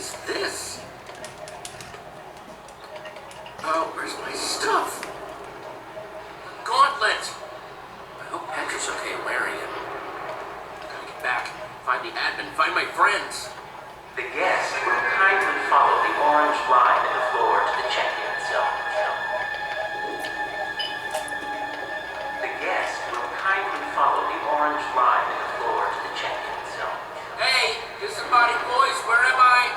is this? Oh, where's my stuff? Gauntlet! I hope Patrick's okay wearing it. Gotta get back, find the admin, find my friends. The guest will kindly follow the orange line in the floor to the check-in zone. The guest will kindly follow the orange line in the floor to the check-in zone. Hey, disembodied boys, where am I?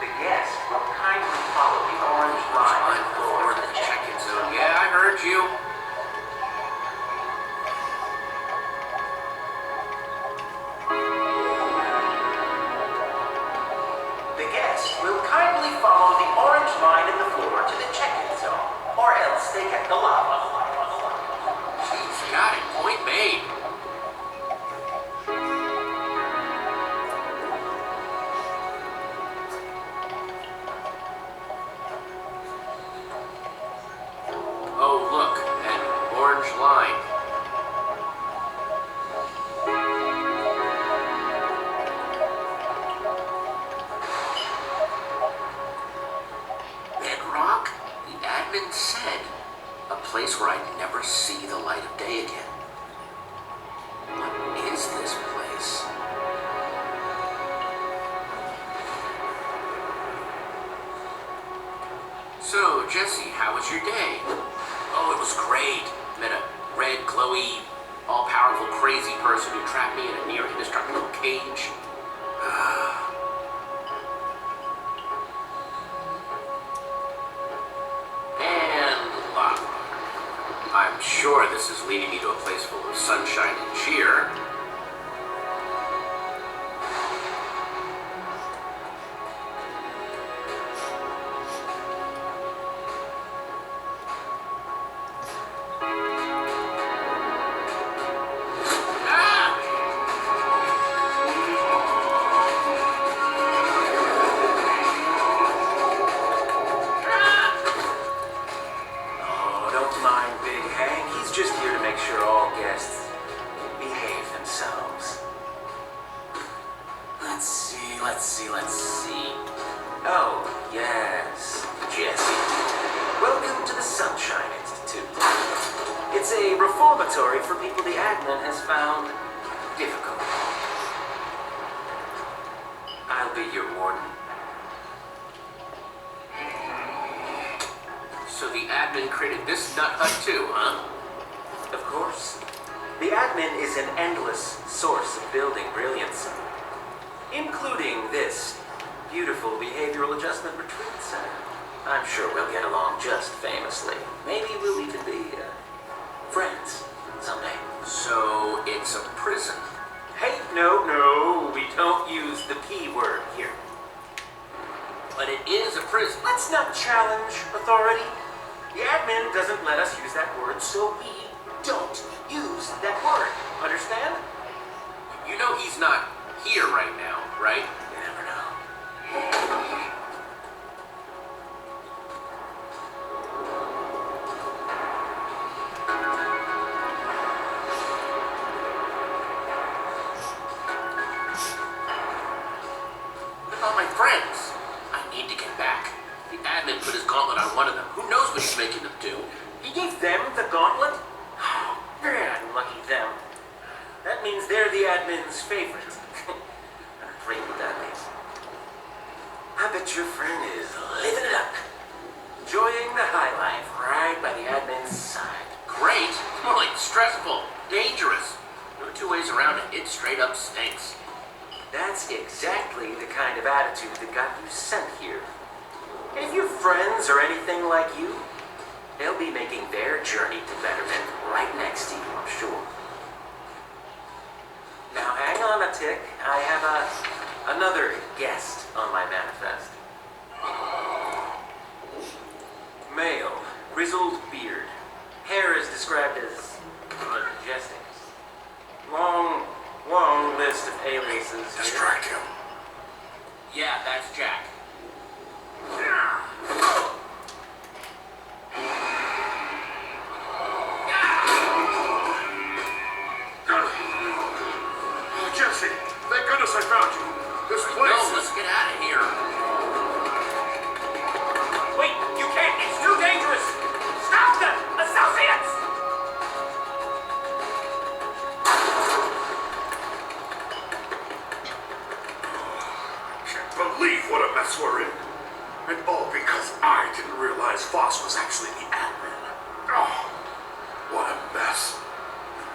The guest will kindly follow the orange line in the floor to the check-in zone. Yeah, I heard you. The guest will kindly follow the orange line in the floor to the check-in zone, or else they get the lava. Jeez, got it. Point made. Oh, look, an orange line. Bedrock? The admin said. A place where I'd never see the light of day again. What is this place? So, Jesse, how was your day? Oh, it was great. Met a red, glowy, all-powerful, crazy person who trapped me in a near-indestructible cage. And lava. I'm sure this is leading me to a place full of sunshine and cheer. Oh, don't mind Big Hank. He's just here to make sure all guests behave themselves. Let's see. Oh, yes, Jesse. Welcome to the Sunshine Institute. It's a reformatory for people the admin has found difficult. I'll be your warden. So the admin created this nut hut too, huh? Of course. The admin is an endless source of building brilliance, including this beautiful behavioral adjustment retreat center. I'm sure we'll get along just famously. Maybe we'll even be friends someday. So it's a prison. Hey, no, we don't use the P word here. But it is a prison. Let's not challenge authority. The admin doesn't let us use that word, so we don't use that word. Understand? You know he's not here right now, right? You never know. What about my friends? I need to get back. The admin put his gauntlet on one of them. Who knows what he's making them do? He gave them the gauntlet? Oh, man, lucky them. That means they're the admin's favorite. I'm afraid what that means. I bet your friend is living it up. Enjoying the high life right by the admin's side. Great. More like stressful, dangerous. No two ways around it. It straight up stinks. That's exactly the kind of attitude that got you sent here. If your friends are anything like you, they'll be making their journey to betterment right next to you, I'm sure. Now hang on a tick. I have another guest on my manifest. Male, grizzled beard. Hair is described as majestic. Long list of aliases. Distract him. Yeah, that's Jack. This No, place let's get out of here. Wait, you can't! It's too dangerous! Stop them! Associates! Can't believe what a mess we're in. And all because I didn't realize Voss was actually the admin. Oh, what a mess.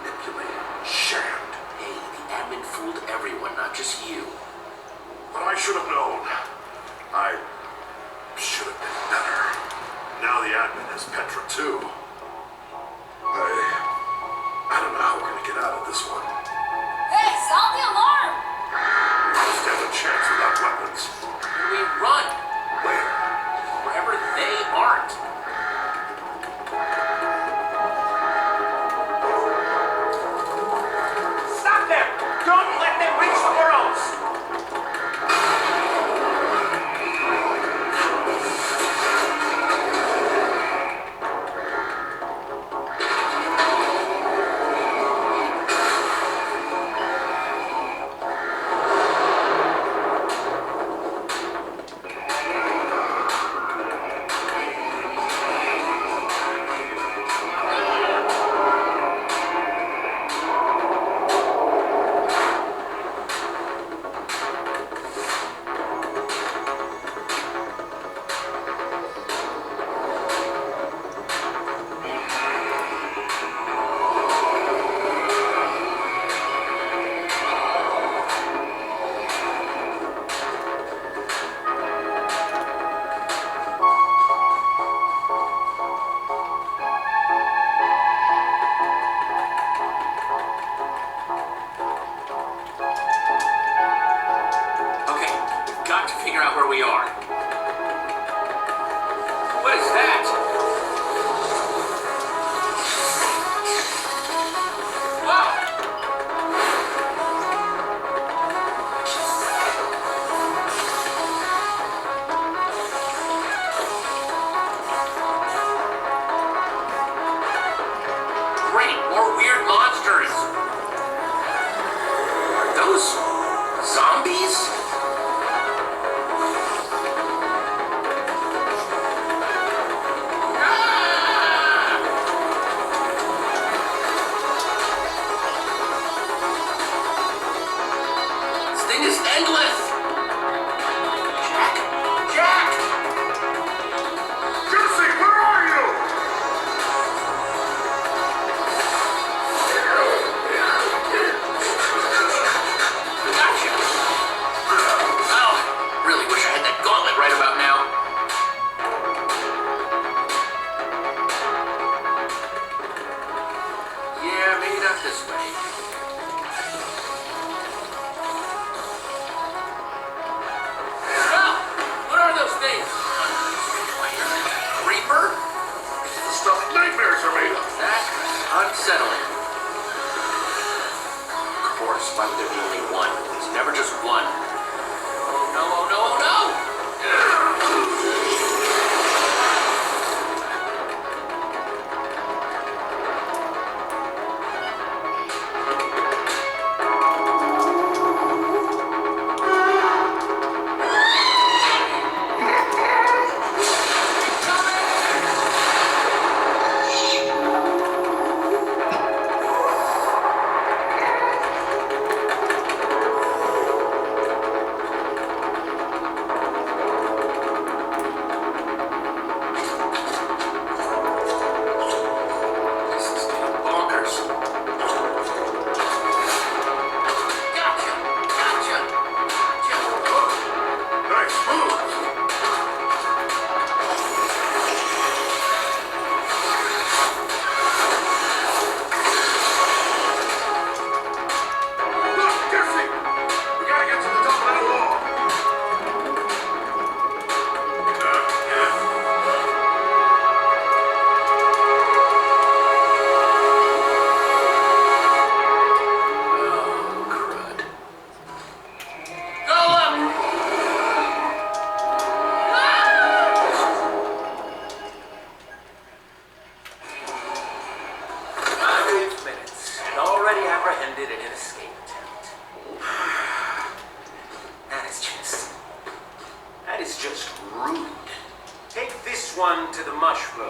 Manipulated, shammed. Hey, the admin fooled everyone, not just you. But I should have known. I should have been better. Now the admin is Petra too. I don't know how we're gonna get out of this one. Hey, sound the alarm! We don't stand a chance without weapons. We run Where? wherever they aren't. Stop them! Don't let them reach the burrows! Okay, we've got to figure out where we are. What is that? Wow! Great, more weird monsters. Are those zombies? This thing is endless! Jack? Jack! Jesse, where are you? Gotcha! Oh, really wish I had that gauntlet right about now. Yeah, maybe not this way. Oh, what are those things? Reaper? The stuff nightmares are made of. That's unsettling. Of course, why would there be only one? It's never just one. Oh no, oh no, oh no! This is getting bonkers. Gotcha! Gotcha! Gotcha! Nice move. Look, Jesse! We gotta get to the top of that wall. Oh, crud. Golem! Five minutes, and already apprehended in an escape attempt. That is just rude. Take this one to the mushroom.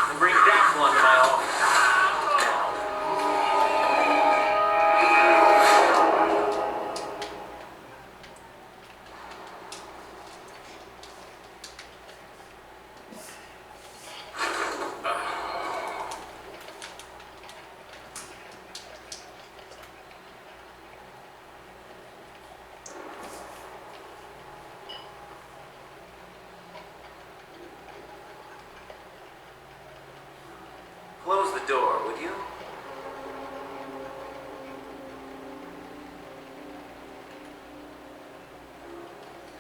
And bring that one to my office. Close the door, would you?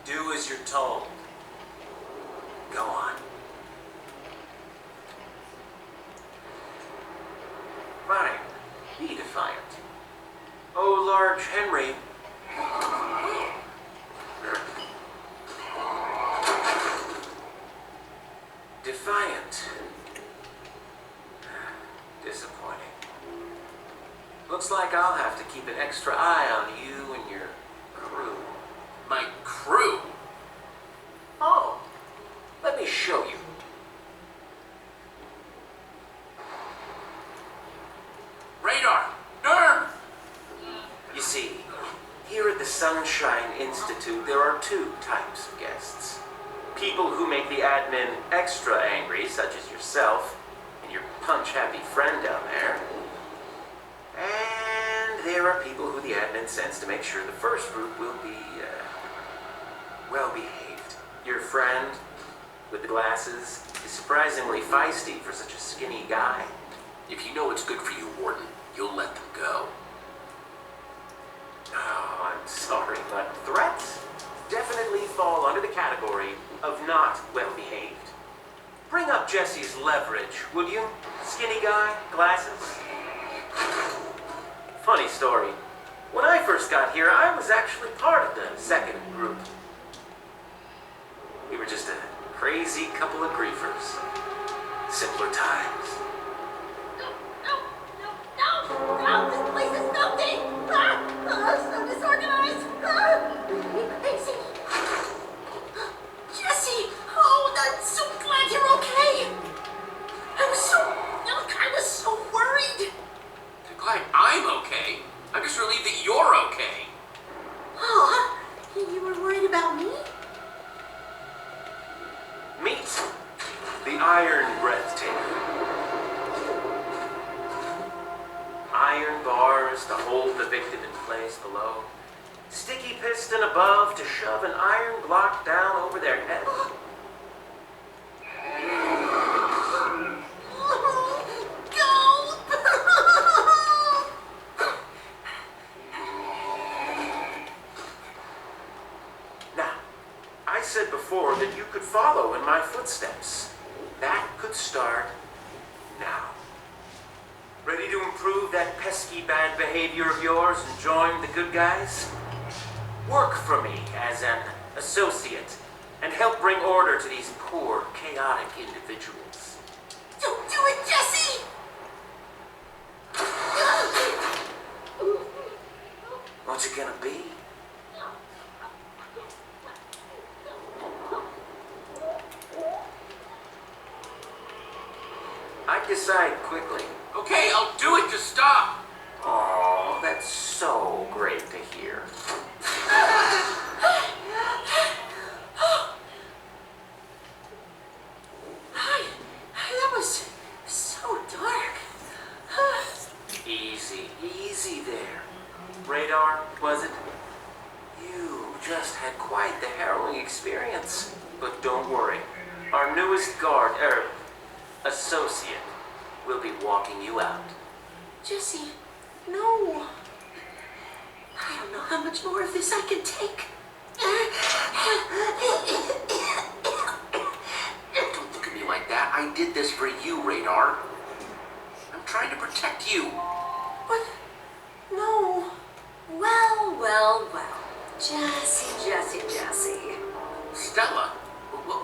Do as you're told. Go on. Fine. Be defiant. Oh, large Henry. Defiant. Disappointing. Looks like I'll have to keep an extra eye on you and your crew. My crew? Oh, let me show you. Radar! Nerve! You see, here at the Sunshine Institute, there are two types of guests. People who make the admin extra angry, such as yourself, and your punch-happy friend down there. And there are people who the admin sends to make sure the first group will be, well-behaved. Your friend, with the glasses, is surprisingly feisty for such a skinny guy. If you know what's good for you, Warden, you'll let them go. Oh, I'm sorry, but threats definitely fall under the category of not well-behaved. Bring up Jesse's leverage, would you? Skinny guy, glasses. Funny story. When I first got here, I was actually part of the second group. We were just a crazy couple of griefers. Simpler times. No! This place is nothing! So disorganized! Amazing! Jesse! Oh, I'm so glad you're okay! I was so worried! I'm glad I'm okay. I'm just relieved that you're okay. Oh, you were worried about me? Meet the Iron Breathtaker. Iron bars to hold the victim in place below. Sticky piston above to shove an iron block down over their head. Now, I said before that you could follow in my footsteps. That could start now. Ready to improve that pesky bad behavior of yours and join the good guys? Work for me as an associate and help bring order to these poor, chaotic individuals. Don't do it, Jesse! What's it gonna be? I'd decide quickly. Okay, I'll do it. Just stop. Oh, that's so great to hear. That was so dark. Easy there. Radar, was it? You just had quite the harrowing experience. But don't worry. Our newest guard, associate, will be walking you out. Jesse, no. I don't know how much more of this I can take. Don't look at me like that. I did this for you, Radar. I'm trying to protect you. What? No. Well. Jesse. Stella,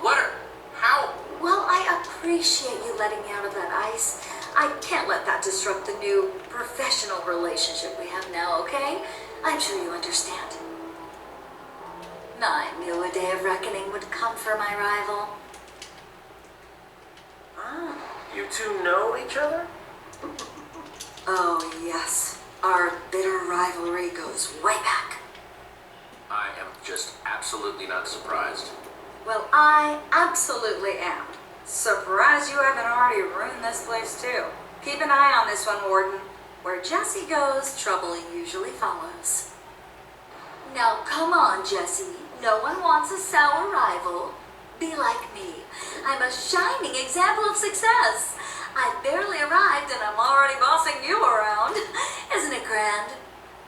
what are... How? Well, I appreciate you letting me out of that ice. I can't let that disrupt the new professional relationship we have now, okay? I'm sure you understand. I knew a day of reckoning would come for my rival. Ah, you two know each other? Oh, yes. Our bitter rivalry goes way back. I am just absolutely not surprised. Well, I absolutely am. Surprised you haven't already ruined this place, too. Keep an eye on this one, Warden. Where Jesse goes, trouble usually follows. Now, come on, Jesse. No one wants a sour rival. Be like me. I'm a shining example of success. I barely arrived and I'm already bossing you around. Isn't it grand?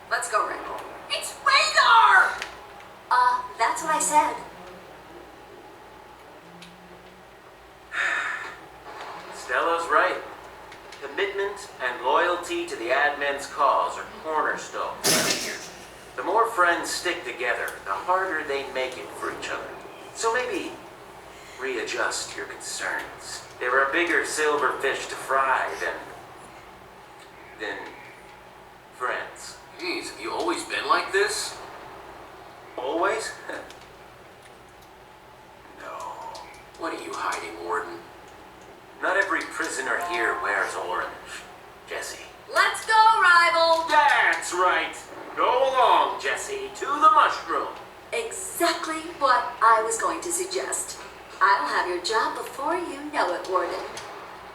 Let's go, Randall. It's radar! That's what I said. Stella's right. Commitment and loyalty to the admin's cause are cornerstones. The more friends stick together, the harder they make it for each other. So maybe readjust your concerns. There are bigger silver fish to fry than friends. Geez, have you always been like this? Always? No. What are you hiding, Warden? Not every prisoner here wears orange, Jesse. Let's go, rival! That's right. Go along, Jesse, to the mushroom. Exactly what I was going to suggest. I'll have your job before you know it, Warden.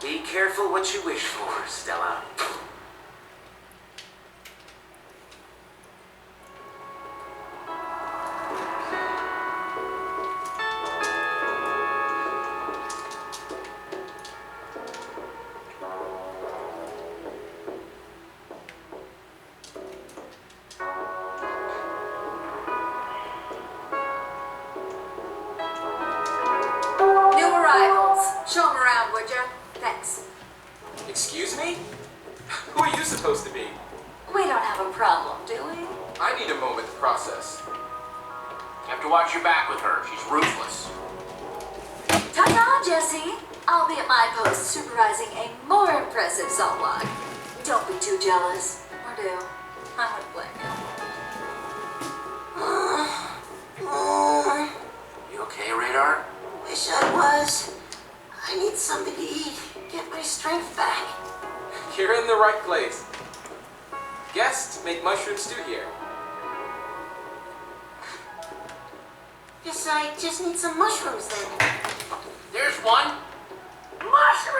Be careful what you wish for, Stella. Show him around, would ya? Thanks. Excuse me? Who are you supposed to be? We don't have a problem, do we? I need a moment to process. You have to watch your back with her. She's ruthless. Ta-ta, Jesse. I'll be at my post supervising a more impressive salt log. Don't be too jealous. Or do. I wouldn't blame you. You okay, Radar? Wish I was. I need something to eat. Get my strength back. You're in the right place. Guests make mushroom stew here. Guess I just need some mushrooms then. There's one. Mushroom!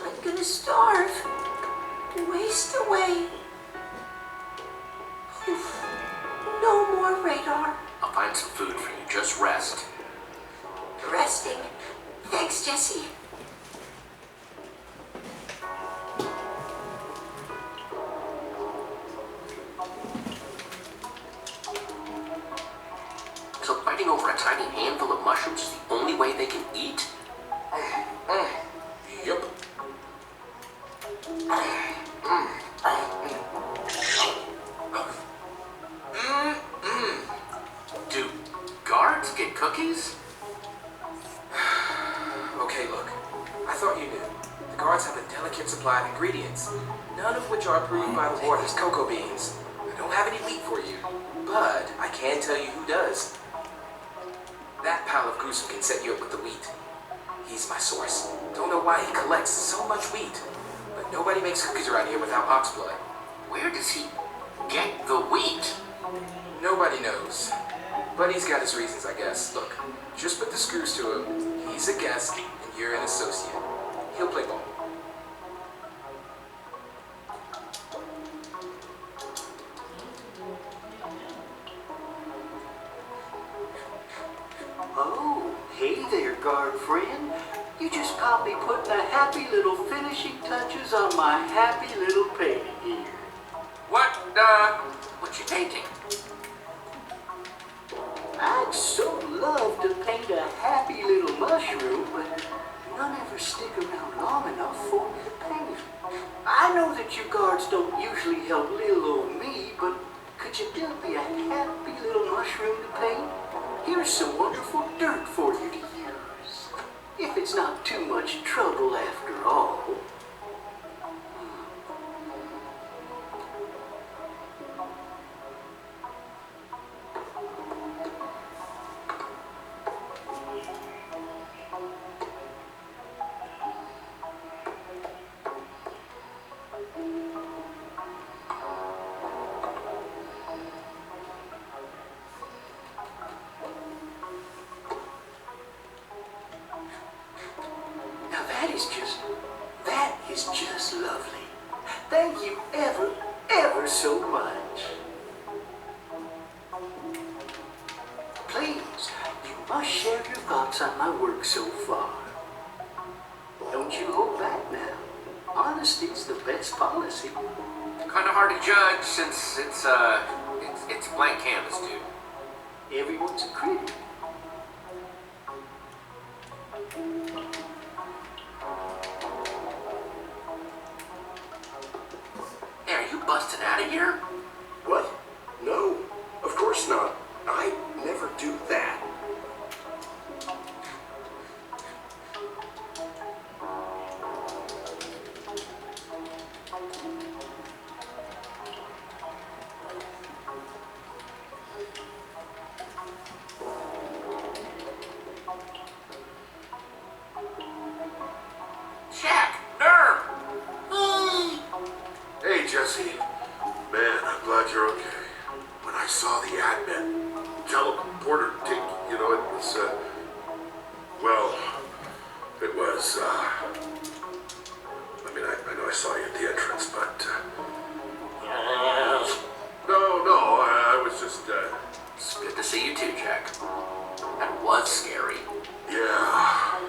I'm gonna starve. Waste away. No more radar. I'll find some food for you. Just rest. Resting. Thanks, Jesse. So fighting over a tiny handful of mushrooms is the only way they can eat? Yup. Do guards get cookies? Okay, look. I thought you knew. The guards have a delicate supply of ingredients, none of which are approved by the Warden's cocoa beans. I don't have any wheat for you, but I can tell you who does. That pal of gruesome can set you up with the wheat. He's my source. Don't know why he collects so much wheat, but nobody makes cookies around here without ox blood. Where does he get the wheat? Nobody knows. But he's got his reasons, I guess. Look, just put the screws to him. He's a guest, and you're an associate. He'll play ball. Oh, hey there, guard friend. You just caught me putting the happy little finishing touches on my happy little painting here. What you painting? I'd so love to paint a happy little mushroom, but none ever stick around long enough for me to paint. I know that you guards don't usually help little old me, but could Could you do me a happy little mushroom to paint? Here's some wonderful dirt for you to use. If it's not too much trouble after all. Now that is just lovely. Thank you ever so much. Please, you must share your thoughts on my work so far. Don't you hold back now. Honesty's the best policy. Kind of hard to judge since it's blank canvas, dude. Everyone's a critic. Hey, are you busting out of here? What? No, of course not. I never do that. Jack, nerve! Hey, Jesse. Man, I'm glad you're okay. When I saw the admin, teleporter take, it was, well, it was, I know I saw you at the entrance, but, no, I was just, It's good to see you too, Jack. That was scary. yeah.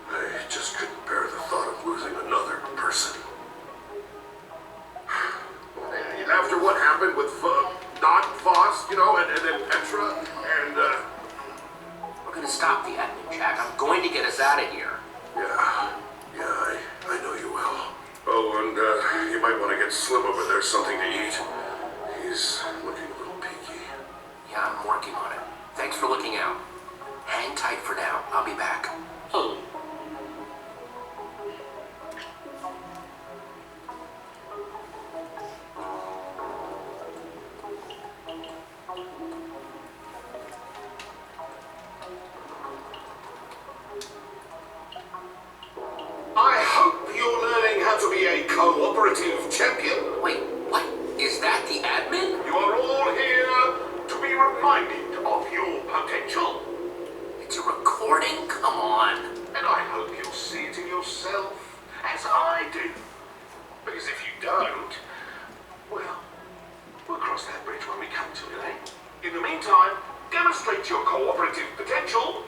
I just couldn't bear the thought of losing another person. After what happened with not Voss, and then Petra, and, We're gonna stop the admin, Jack. I'm going to get us out of here. yeah, I know you will. Oh, and, you might want to get Slim over there something to eat. He's looking a little peaky. Yeah, I'm working on it. Thanks for looking out. Hang tight for now. I'll be back. I hope you're learning how to be a cooperative champion. Wait, what? Is that the admin? You are all here to be reminded of your potential. It's a recording? Come on. And I hope you'll see it in yourself, as I do. Because if you don't, well, we'll cross that bridge when we come to it, eh? In the meantime, demonstrate your cooperative potential,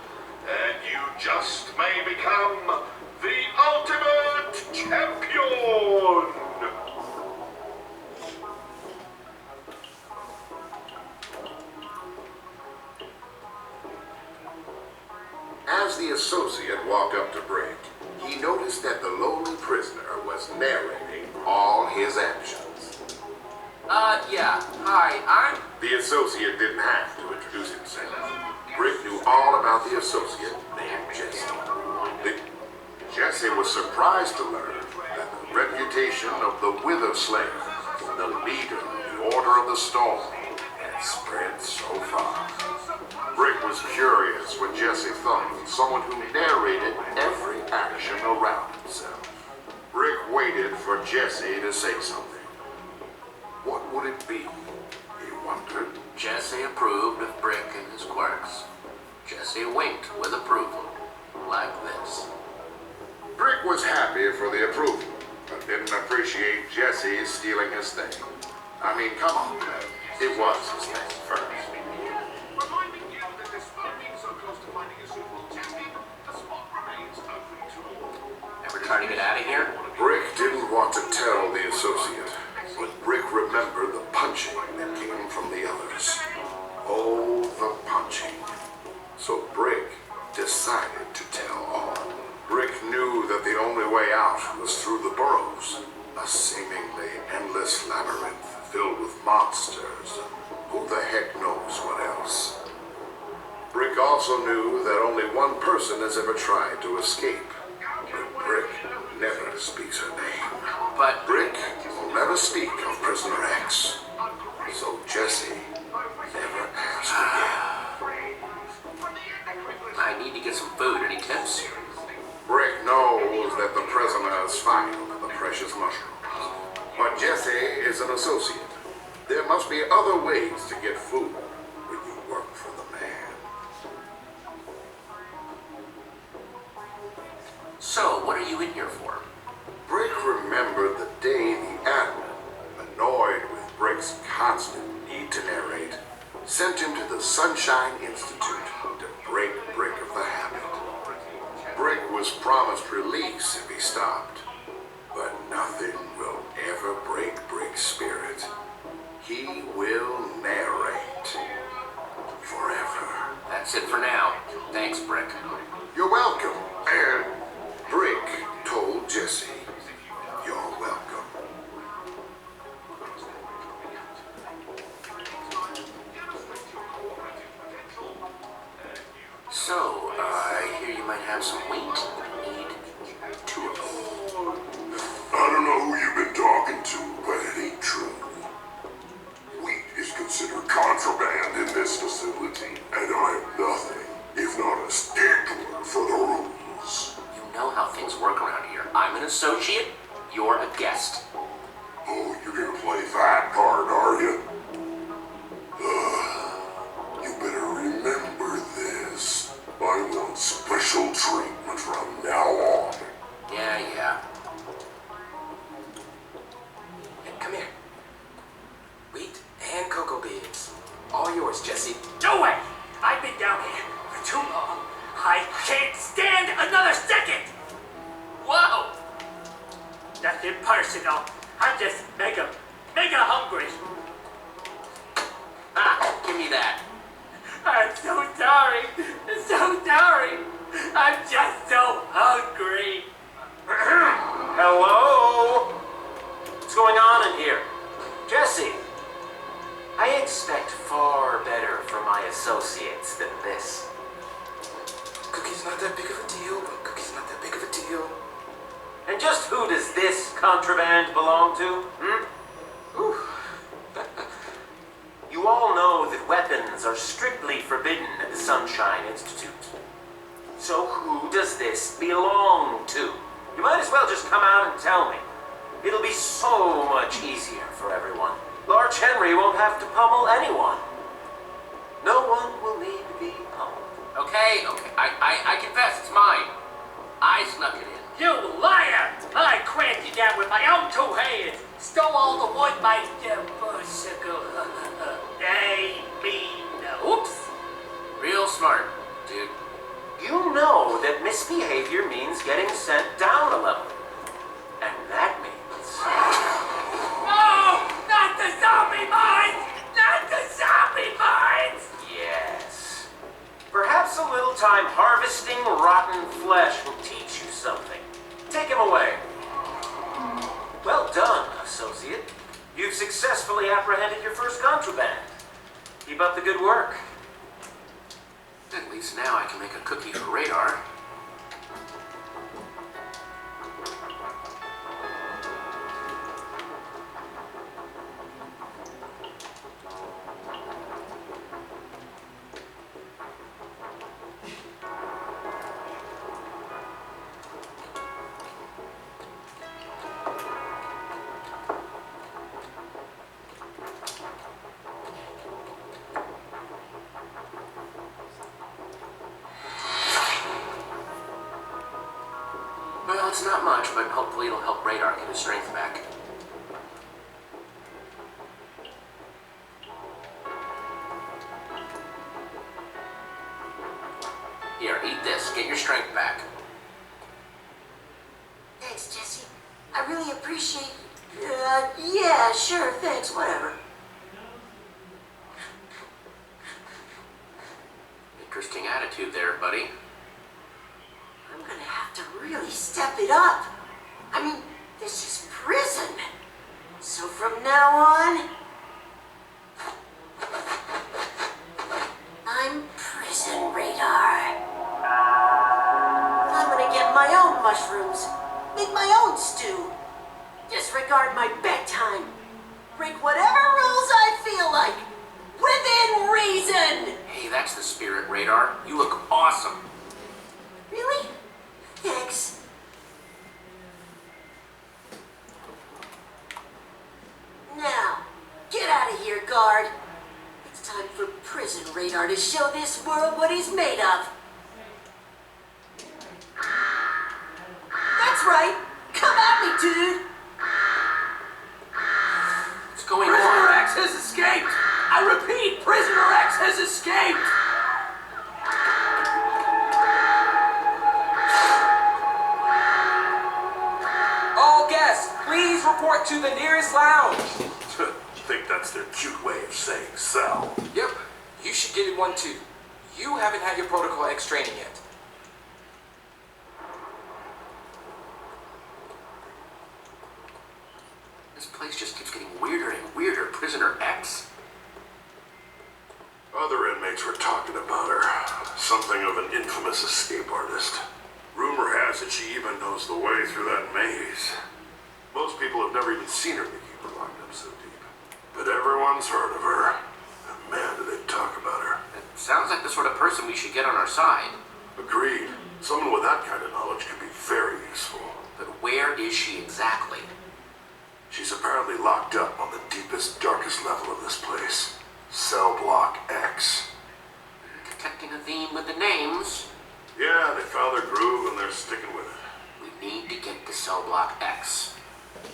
and you just may become the ultimate champion! As the associate walked up to Brick, he noticed that the lonely prisoner was narrating all his actions. Yeah. Hi, I'm... The associate didn't have to introduce himself. Brick knew all about the associate named Jesse. Jesse was surprised to learn that the reputation of the Wither Slayer, the leader of the Order of the Storm, had spread so far. Brick was curious what Jesse thought of someone who narrated every action around himself. Brick waited for Jesse to say something. What would it be? He wondered. Jesse approved of Brick and his quirks. Jesse winked with approval, like this. Brick was happy for the approval, but didn't appreciate Jesse stealing his thing. I mean, come on, it was his thing first. Reminding you that despite being so close to finding a suitable champion, the spot remains open to all. Ever try to get out of here? Brick didn't want to tell the associate, but Brick remembered the punching that came from the others. Oh, the punching. So Brick decided to tell all. Brick knew that the only way out was through the burrows, a seemingly endless labyrinth filled with monsters, who the heck knows what else. Brick also knew that only one person has ever tried to escape, but Brick never speaks her name. But Brick will never speak of Prisoner X, so Jesse never asked again. I need to get some food. Any tips? Brick knows that the prisoners fight over the precious mushrooms, but Jesse is an associate. There must be other ways to get food when you work for the man. So, what are you in here for? Brick remembered the day the admin, annoyed with Brick's constant need to narrate, sent him to the Sunshine Institute to break Brick of the habit. Brick was promised release if he stopped, but nothing will ever break Brick's spirit. He will narrate forever. That's it for now. Thanks, Brick. You're welcome. And Brick told Jesse, you're welcome. So, I hear you might have some wheat. Need 2 of them. I don't know who you've been talking to, but it ain't true. Wheat is considered contraband in this facility, and I am nothing if not a stickler for the rules. You know how things work around here. I'm an associate. You're a guest. Oh, you're gonna play that card, are you? You better remember this. I want special treatment from now on. Yeah. Hey, come here. Wheat and cocoa beans. All yours, Jesse. No way! I've been down here for too long. I can't stand another second! Whoa! Nothing personal. I'm just mega hungry. Ah, give me that. I'm so sorry. So sorry. I'm just so hungry. Hello? What's going on in here? Jesse, I expect far better from my associates than this. Cookie's not that big of a deal. Cookie's not that big of a deal. And just who does this contraband belong to? You all know that weapons are strictly forbidden at the Sunshine Institute. So who does this belong to? You might as well just come out and tell me. It'll be so much easier for everyone. Large Henry won't have to pummel anyone. No one will need to be pummeled. Okay. I confess, it's mine. I snuck it in. You liar! I cranked it down with my own 2 hands. Stole all the wood by bicycle. Oops. Real smart, dude. You know that misbehavior means getting sent down a level. And that means... No! Not the zombie mines! Not the zombie mines! Yes. Perhaps a little time harvesting rotten flesh will teach you something. Take him away. Well done, associate. You've successfully apprehended your first contraband. Keep up the good work. At least now I can make a cookie for Radar. Well, it's not much, but hopefully it'll help Radar get his strength back. Here, eat this. Get your strength back. Thanks, Jesse. I really appreciate... yeah, sure, thanks, whatever. Interesting attitude there, buddy. I'm gonna have to really step it up. I mean, this is prison. So from now on, Time for prison radar to show this world what he's made of. That's right. Come at me, dude. What's going Prisoner on? X has escaped! I repeat, Prisoner X has escaped! All guests, please report to the nearest lounge. Think that's their cute way of saying cell. Yep, you should get in one too. You haven't had your Protocol X training yet. This place just keeps getting weirder and weirder. Prisoner X? Other inmates were talking about her. Something of an infamous escape artist. Rumor has it she even knows the way through that maze. Most people have never even seen her keep her locked up so deep. But everyone's heard of her. And man, do they talk about her. It sounds like the sort of person we should get on our side. Agreed. Someone with that kind of knowledge can be very useful. But where is she exactly? She's apparently locked up on the deepest, darkest level of this place. Cell Block X. Detecting a theme with the names. Yeah, they found their groove and they're sticking with it. We need to get to Cell Block X.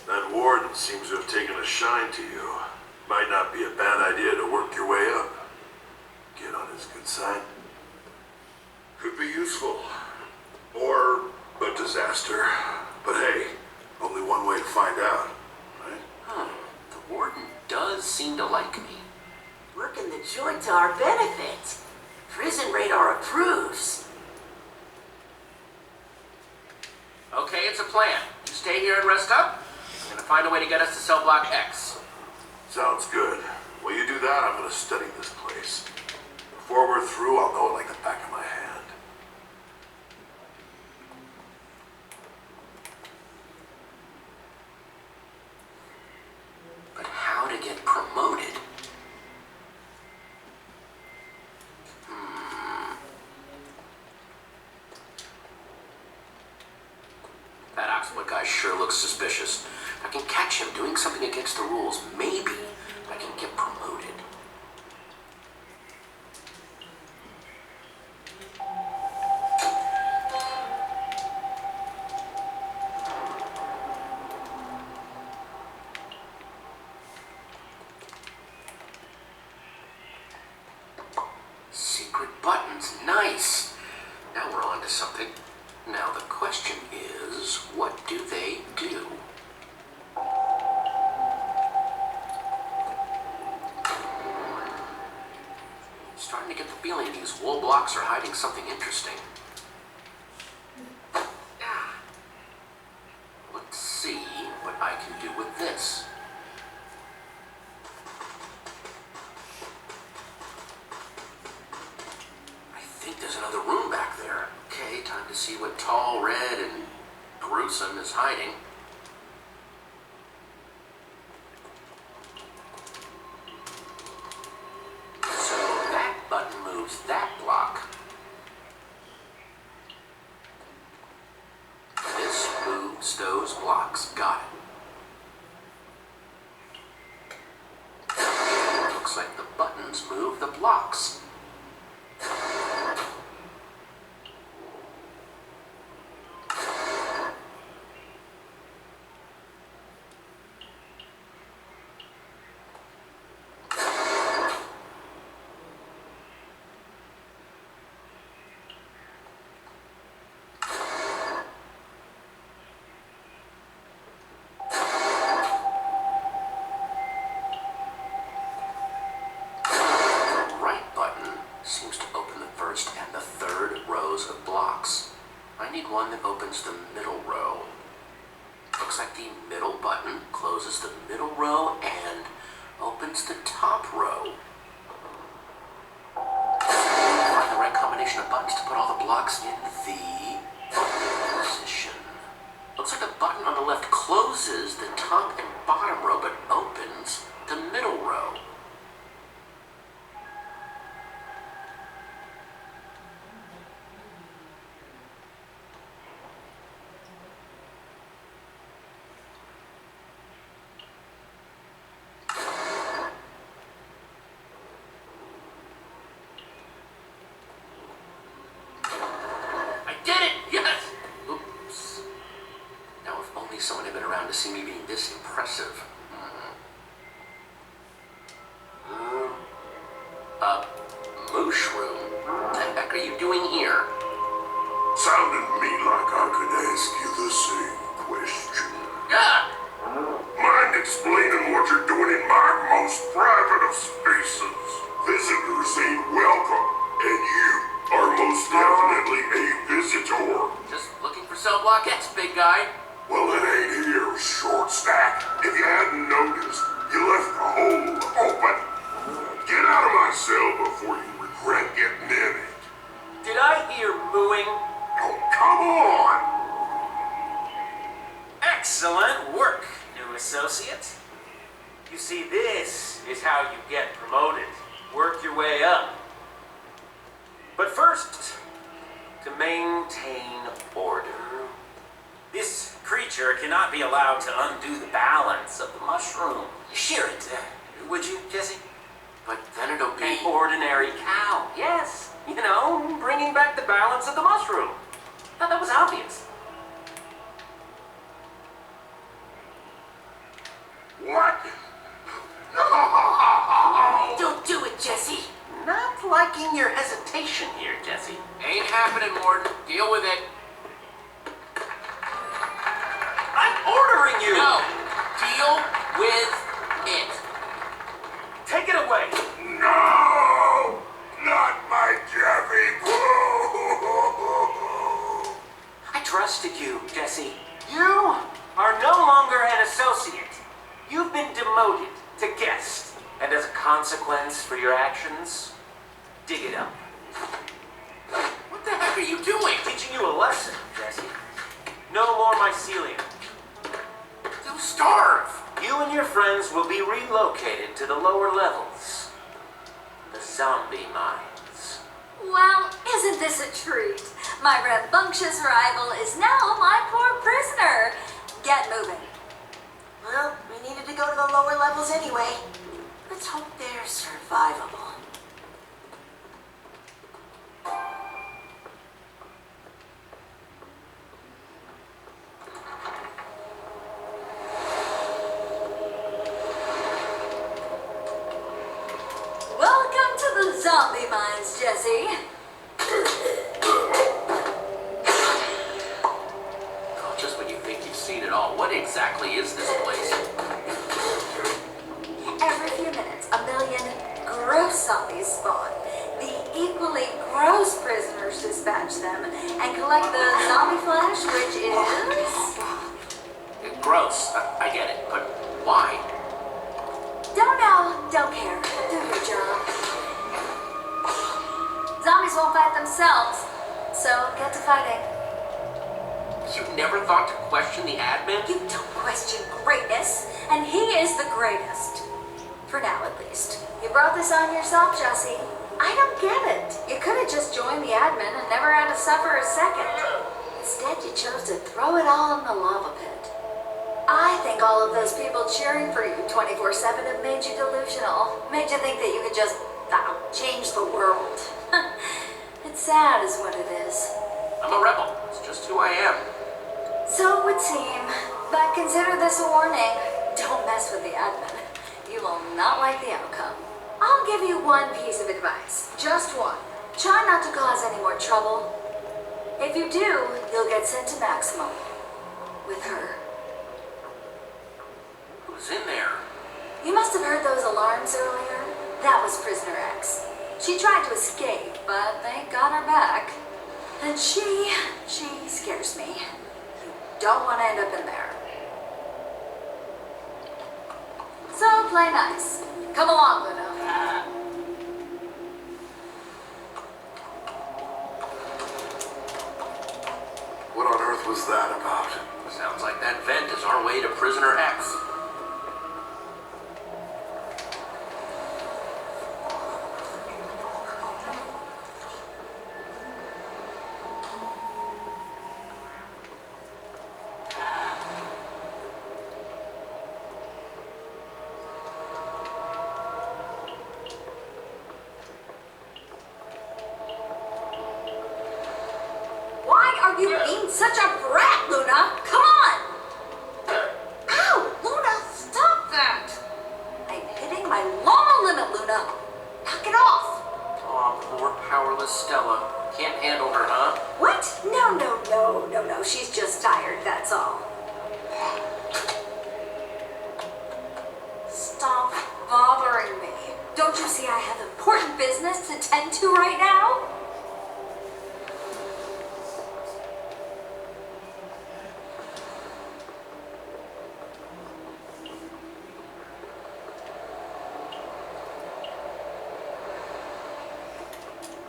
That Warden seems to have taken a shine to you. Might not be a bad idea to work your way up. Get on his good side. Could be useful. Or a disaster. But hey, only one way to find out, right? The Warden does seem to like me. Working the joint to our benefit. Prison radar approves. Okay, it's a plan. You stay here and rest up. I'm gonna find a way to get us to Cell Block X. Sounds good. While you do that, I'm gonna study this place. Before we're through, I'll know it like the back of my hand. But how to get promoted? That Oxford guy sure looks suspicious. If I can catch him doing something against the rules, maybe I can get promoted. Secret buttons, nice. Now we're on to something. Now the question is, what do they do? Starting to get the feeling these wool blocks are hiding something interesting. Let's see what I can do with this. I think there's another room back there. Okay, time to see what tall, red, and gruesome is hiding. So that button moves that block. This moves those blocks. Got it. Looks like the buttons move the blocks. One that opens the middle row. Looks like the middle button closes the middle row and opens the top row. Find the right combination of buttons to put all the blocks in the open position. Looks like the button on the left closes the top and bottom row but opens the middle row. Moosh room? What the heck are you doing here? Sounded to me like I could ask you the same question. Yeah! Mind explaining what you're doing in my most private of spaces? Visitors ain't welcome, and you are most definitely a visitor. Just looking for cell block X, big guy. Well, it ain't here, short stack. If you hadn't noticed, you left the hole open. Get out of my cell before you regret getting in it. Did I hear mooing? Oh, come on! Excellent work, new associate. You see, this is how you get promoted. Work your way up. But first, to maintain order, this creature cannot be allowed to undo the balance of the mushroom. Shear it, would you, Jesse? But then it'll be... An ordinary cow, yes. You know, bringing back the balance of the mushroom. Now, that was obvious. What? Don't do it, Jesse. Not liking your hesitation here, Jesse. Ain't happening, Warden. Deal with it. I'm ordering you! No! Deal with it. Take it away! No! Not my Jeffy! I trusted you, Jesse. You are no longer an associate. You've been demoted to guest. And as a consequence for your actions, dig it up. What the heck are you doing? Teaching you a lesson, Jesse. No more mycelium. You'll starve. You and your friends will be relocated to the lower levels. The zombie mines. Well, isn't this a treat? My rambunctious rival is now my poor prisoner. Get moving. Well, we needed to go to the lower levels anyway. Let's hope they're survivable. Welcome to the zombie mines, Jesse. Oh, just when you think you've seen it all, what exactly is this place? Every few minutes, a million gross zombies spawn. The equally gross prisoners dispatch them and collect the zombie flesh, which is... Gross. I get it, but why? Don't know, don't care. Do your job. Zombies won't fight themselves, so get to fighting. You never thought to question the admin? You don't question greatness, and he is the greatest. For now, at least. You brought this on yourself, Jesse. I don't get it. You could have just joined the admin and never had to suffer a second. Instead, you chose to throw it all in the lava pit. I think all of those people cheering for you 24/7 have made you delusional. Made you think that you could just change the world. It's sad is what it is. I'm a rebel. It's just who I am. So it would seem. But consider this a warning. Don't mess with the admin. You will not like the outcome. I'll give you one piece of advice. Just one. Try not to cause any more trouble. If you do, you'll get sent to maximum. With her. Who's in there? You must have heard those alarms earlier. That was Prisoner X. She tried to escape, but they got her back. And she scares me. You don't want to end up in there. So play nice. Come along, Luna. What on earth was that about? Sounds like that vent is our way to Prisoner X. You being such a brat, Luna! Come on! Ow! Luna, stop that! I'm hitting my llama limit, Luna! Knock it off! with Stella. Can't handle her, huh? What? No. She's just tired, that's all. Stop bothering me. Don't you see I have important business to tend to right now?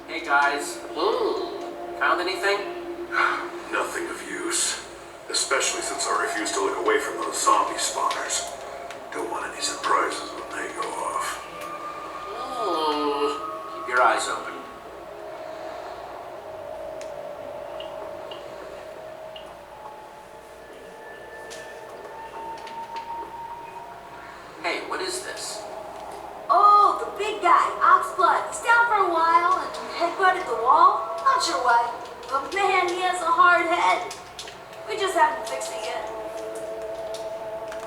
Hey guys. Found anything? Nothing of use. Especially since I refuse to look away from those zombie spawners. Don't want any surprises when they go off. Keep your eyes open. Hey, what is this? Oh, the big guy, Oxblood. He's down for a while and headbutted the wall. Not sure why, but man, he has a hard head. We just haven't fixed it yet.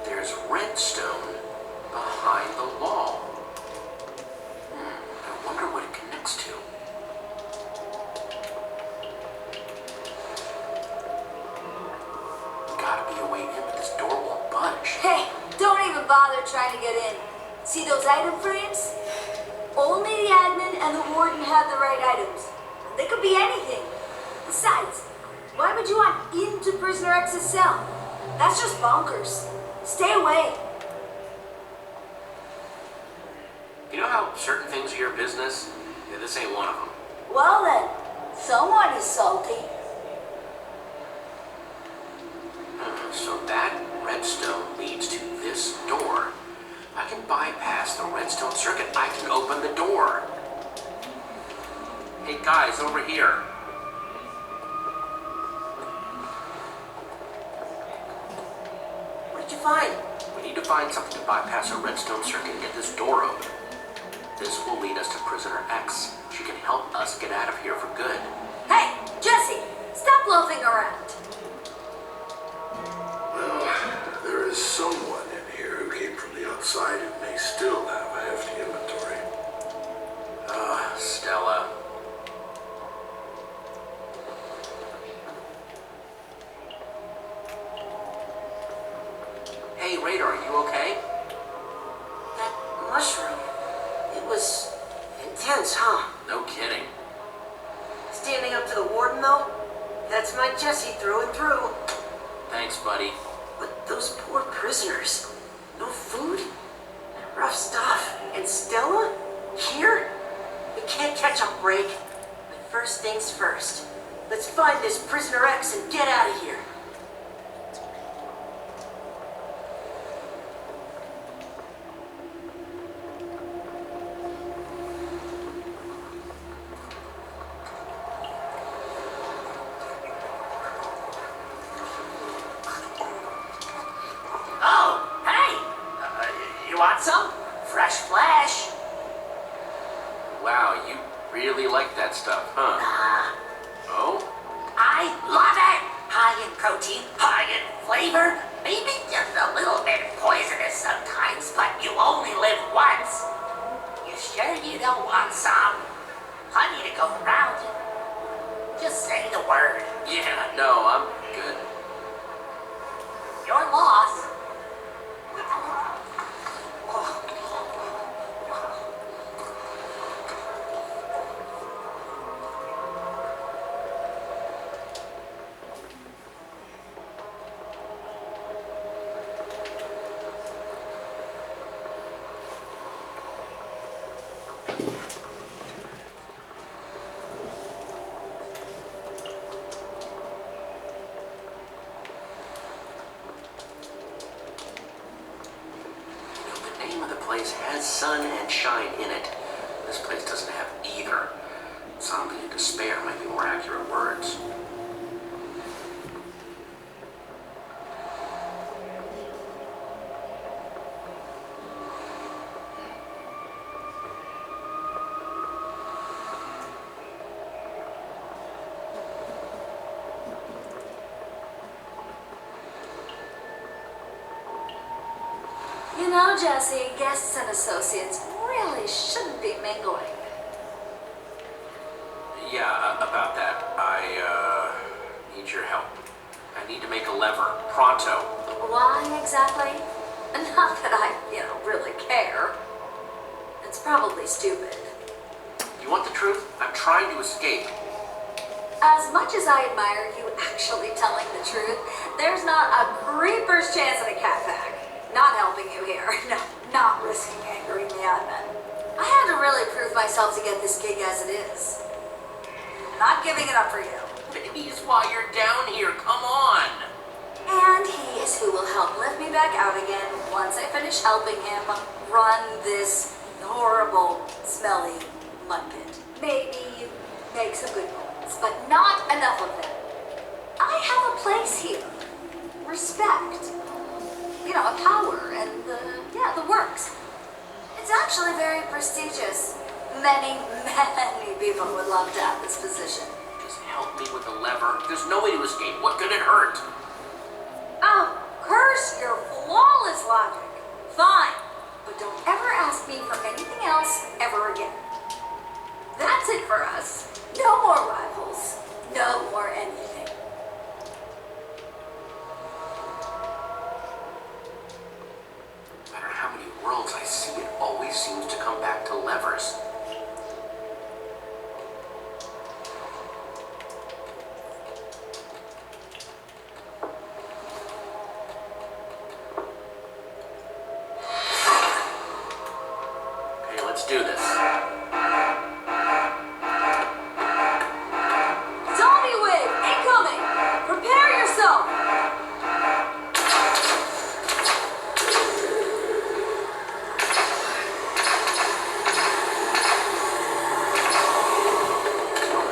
There's redstone behind the wall. I wonder what it connects to. Gotta be a way in, but this door won't budge. Hey, don't even bother trying to get in. See those item frames? Only the admin and the warden have the right items. They could be anything. Besides, why would you want into Prisoner X's cell? That's just bonkers. Stay away. You know how certain things are your business? Yeah, this ain't one of them. Well then, someone is salty. So that redstone leads to this door. I can bypass the redstone circuit. I can open the door. Hey guys, over here. What did you find? We need to find something to bypass a redstone circuit and get this door open. This will lead us to Prisoner X. She can help us get out of here for good. Hey, Jesse, stop loafing around. Well, there is someone in here who came from the outside who may still have a hefty inventory. Stella. Hey, Radar, are you okay? That mushroom. It was intense, huh? No kidding. Standing up to the warden, though? That's my Jesse through and through. Thanks, buddy. But those poor prisoners. No food? Rough stuff. And Stella? Here? We can't catch a break. But first things first. Let's find this Prisoner X and get out of here. Oh, hey! You want some? Fresh flesh. Wow, you really like that stuff, huh? Oh? I love it! High in protein, high in flavor, maybe just a little bit poisonous sometimes, but you only live once. You sure you don't want some? Plenty to go around. Just say the word. Yeah, no, I'm good. Your loss. The name of the place has sun and shine in it. This place doesn't have either. Zombie and despair might be more accurate words. You know, Jesse, guests and associates really shouldn't be mingling. Yeah, about that. I need your help. I need to make a lever. Pronto. Why exactly? Not that I, really care. It's probably stupid. You want the truth? I'm trying to escape. As much as I admire you actually telling the truth, there's not a creeper's chance in a cat pack. Not helping you here. No, not risking angering the admin. I had to really prove myself to get this gig as it is. Not giving it up for you. He's why you're down here. Come on. And he is who will help lift me back out again once I finish helping him run this horrible, smelly mud pit. Maybe make some good points, but not enough of them. I have a place here. Respect. A power and the works. It's actually very prestigious. Many people would love to have this position. Just help me with the lever. There's no way to escape. What could it hurt? Oh, curse your flawless logic. Fine, but don't ever ask me for anything else ever again. That's it for us. No more rivals. No more anything. No matter how many worlds I see, it always seems to come back to levers. Okay, let's do this. Zombie wave incoming! Prepare yourself!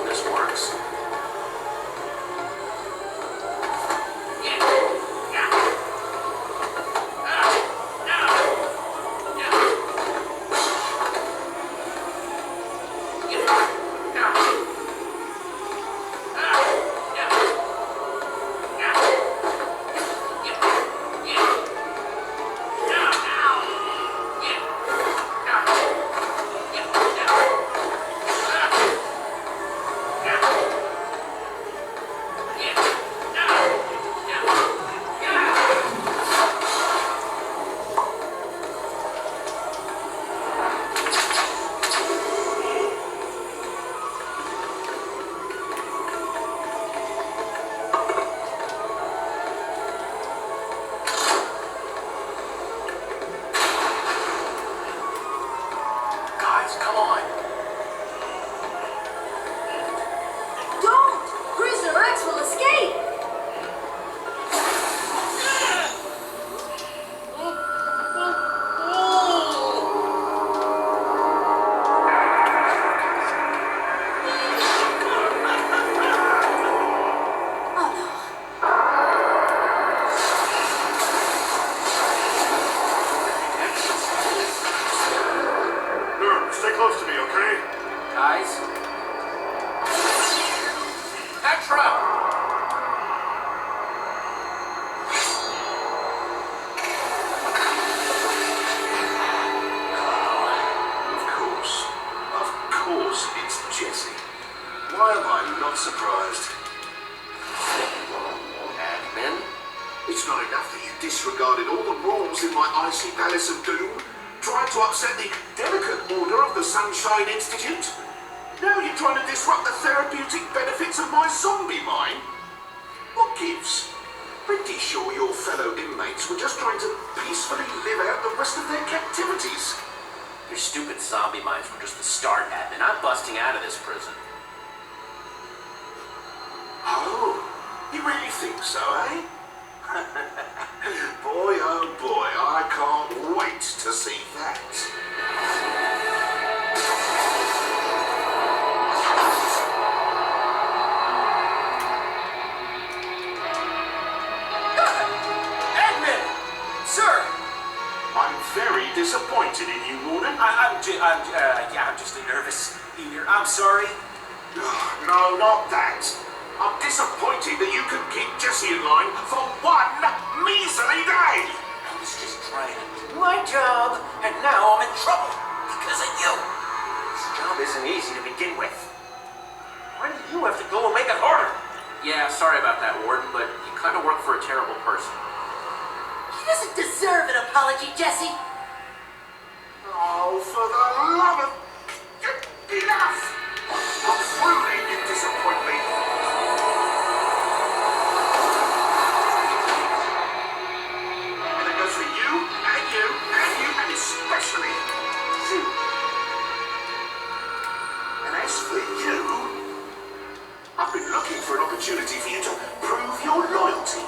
This works. Guys, come on. Don't! Prisoner X will escape! Oh no. Stay close to me, okay? Guys? Petra! Of course, it's Jesse. Why am I not surprised? Admin? It's not enough that you disregarded all the rules in my icy palace of doom, trying to upset the delicate order of the Sunshine Institute. Now you're trying to disrupt the therapeutic benefits of my zombie mind. What gives? Pretty sure your fellow inmates were just trying to peacefully live out the rest of their captivities. Your stupid zombie minds were just the start, Admin. I'm busting out of this prison. Oh, you really think so, eh? Boy, oh boy, I can't wait to see that. Admin! Sir! I'm very disappointed in you, Warden. I'm just nervous here. I'm sorry. No, not that. I'm disappointed that you could keep Jesse in line for one measly day. I was just trying to do my job, and now I'm in trouble because of you. This job isn't easy to begin with. Why do you have to go and make it harder? Yeah, sorry about that, Warden, but you kind of work for a terrible person. He doesn't deserve an apology, Jesse. Oh, for the love of... Enough! Truly, you disappoint me. And it goes for you, and you, and you, and especially you. And as for you, I've been looking for an opportunity for you to prove your loyalty,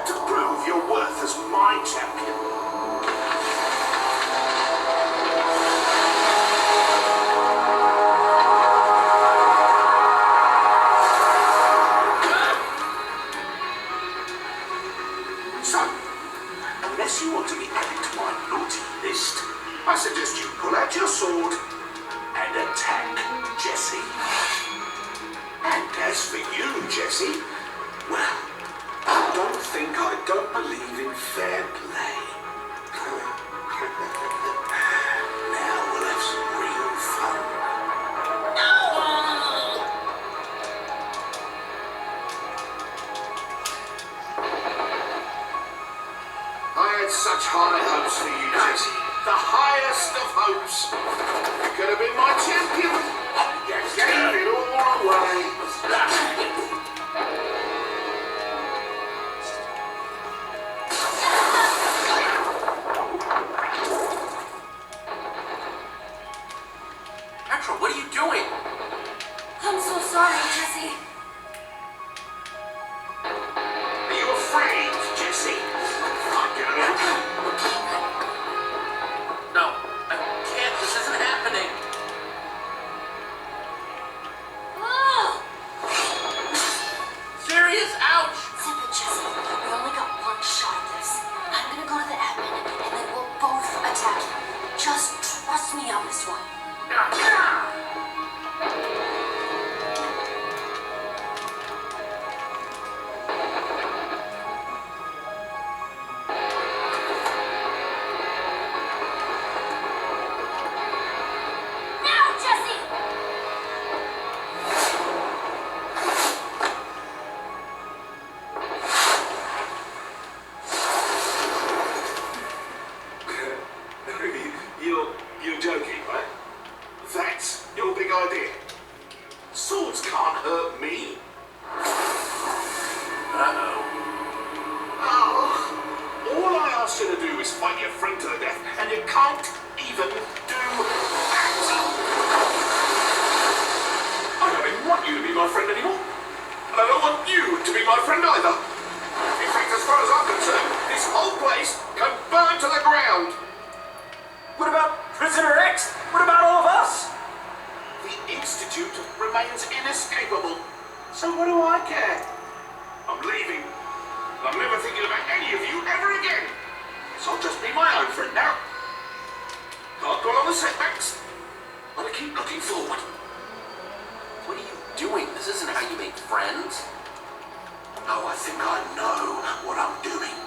to prove your worth as my champion. So, unless you want to be added to my naughty list, I suggest you pull out your sword and attack Jesse. And as for you, Jesse, well, don't think I don't believe in fair play. Now we'll have some real fun. I had such high hopes for you, Jesse. The highest of hopes. You could have been my champion. You gave it all away. Petra, what are you doing? I'm so sorry, Jesse. Are you afraid, Jesse? I'm gonna... No, I can't. This isn't happening. Oh! Serious? Ouch! Zip it, Jesse. We only got one shot at this. I'm gonna go to the admin, and then we'll both attack him. Just trust me on this one. Now, Jesse! You're joking, right? That's your big idea. Swords can't hurt me. Uh-oh. Oh, all I asked you to do is fight your friend to the death, and you can't even do that. I don't even want you to be my friend anymore. And I don't want you to be my friend either. In fact, as far as I'm concerned, this whole place can burn to the ground. What about Prisoner X? What about all of us? The Institute remains inescapable. So what do I care? I'm leaving. I'm never thinking about any of you ever again. So I'll just be my own friend now. Can't dwell on the setbacks. Gotta keep looking forward. What are you doing? This isn't how you make friends. Oh, I think I know what I'm doing.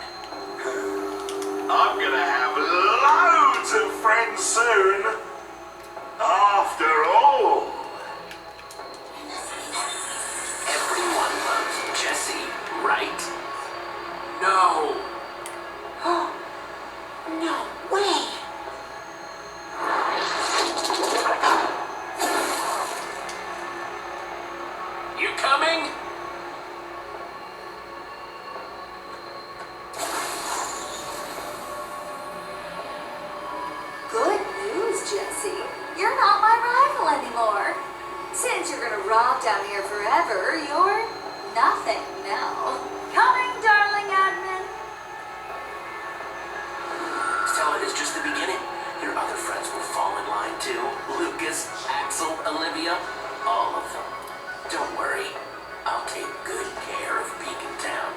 I'm gonna have loads of friends soon. After all. Everyone loves Jesse, right? No. No way. You coming? Good news, Jesse. You're not my rival anymore. Since you're gonna rob down here forever, you're nothing now. Coming, darling admin. Stella, it's just the beginning. Your other friends will fall in line too. Lucas, Axel, Olivia, all of them. Don't worry. I'll take good care of Beacon Town.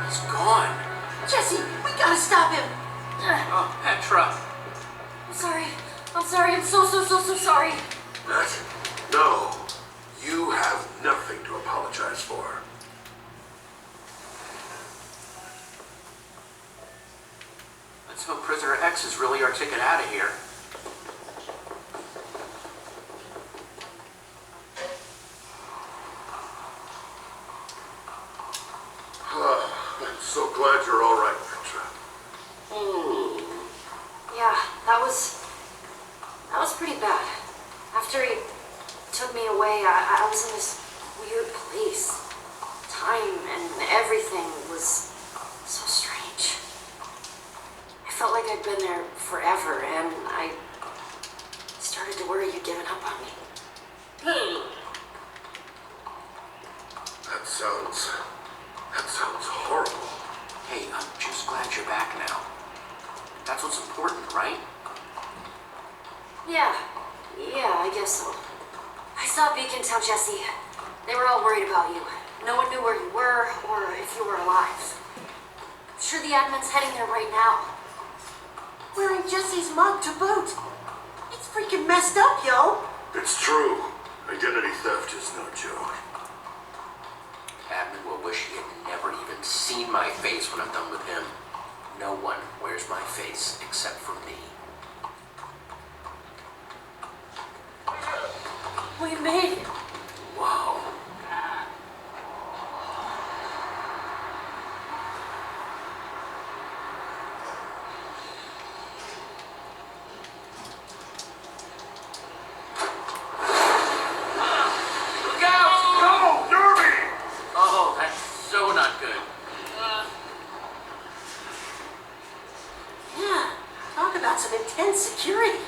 He's gone. Jesse, we gotta stop him. Oh, Petra. I'm sorry. I'm sorry. I'm so sorry. That? No. You have nothing to apologize for. Let's hope Prisoner X is really our ticket out of here. I'm so glad you're all right, Petra. Yeah, that was pretty bad. After he took me away, I was in this weird place. Time and everything was so strange. I felt like I'd been there forever, and I started to worry you'd given up on me. That sounds horrible. Hey, I'm just glad you're back now. That's what's important, right? Yeah, I guess so. I saw Beacon tell Jesse. They were all worried about you. No one knew where you were, or if you were alive. I'm sure the admin's heading there right now. Wearing Jesse's mug to boot. It's freaking messed up, yo. It's true. Identity theft is no joke. Admin will wish he had never even seen my face when I'm done with him. No one wears my face except for me. We made it. Whoa. Look out! No, Derby! Oh, that's so not good. Yeah, talk about some intense security.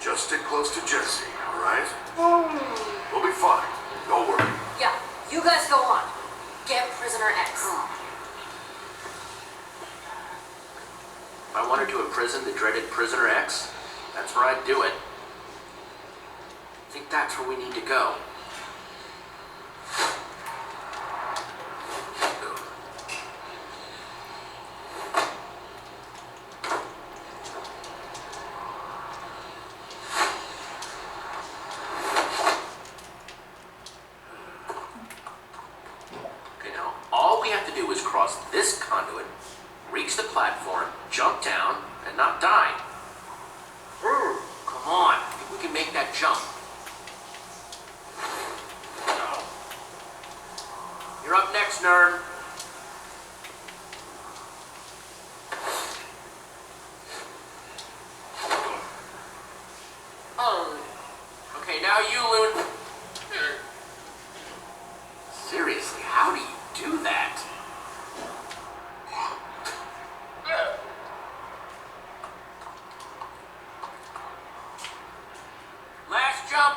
Just stick close to Jesse, all right? We'll be fine. Don't worry. Yeah, you guys go on. Get Prisoner X. If I wanted to imprison the dreaded Prisoner X, that's where I'd do it. I think that's where we need to go. Okay, now, all we have to do is cross this conduit, reach the platform, jump down, and not die. Come on, I think we can make that jump. You're up next, nerd. Okay, now you, Loon. Seriously, how do you do that? Last jump.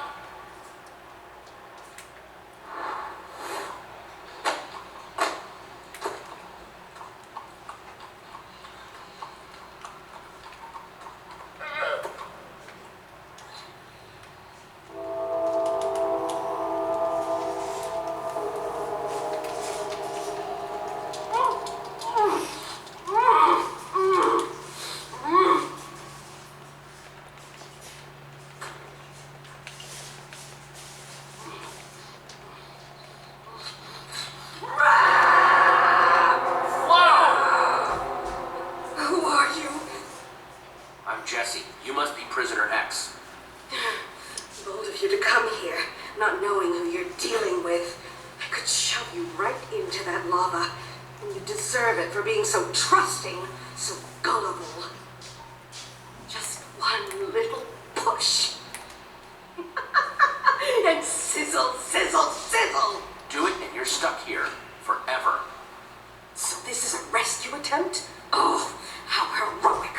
Who are you? I'm Jesse. You must be Prisoner X. Bold of you to come here, not knowing who you're dealing with. I could shove you right into that lava, and you deserve it for being so trusting, so gullible. Just one little push. And sizzle, sizzle, sizzle! Do it and you're stuck here forever. So this is a rescue attempt? Oh, how heroic.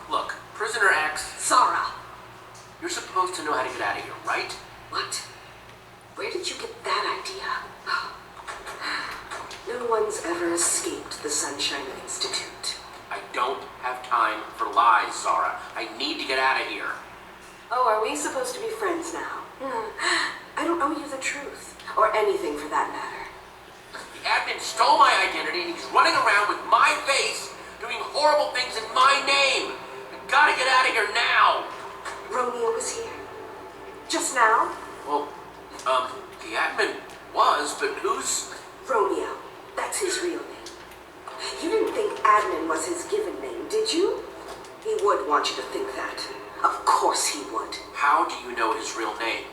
Look, Prisoner X, Zara, you're supposed to know how to get out of here, right? what? Where did you get that idea? Oh. No one's ever escaped the Sunshine Institute. I don't have time for lies, Zara. I need to get out of here. Oh, are we supposed to be friends now? I don't owe you the truth, or anything for that matter. The admin stole my identity and he's running around with my face, doing horrible things in my name. I gotta get out of here now. Romeo was here. Just now? Well, the admin was, but who's... Romeo. That's his real name. You didn't think Admin was his given name, did you? He would want you to think that. Of course he would. How do you know his real name?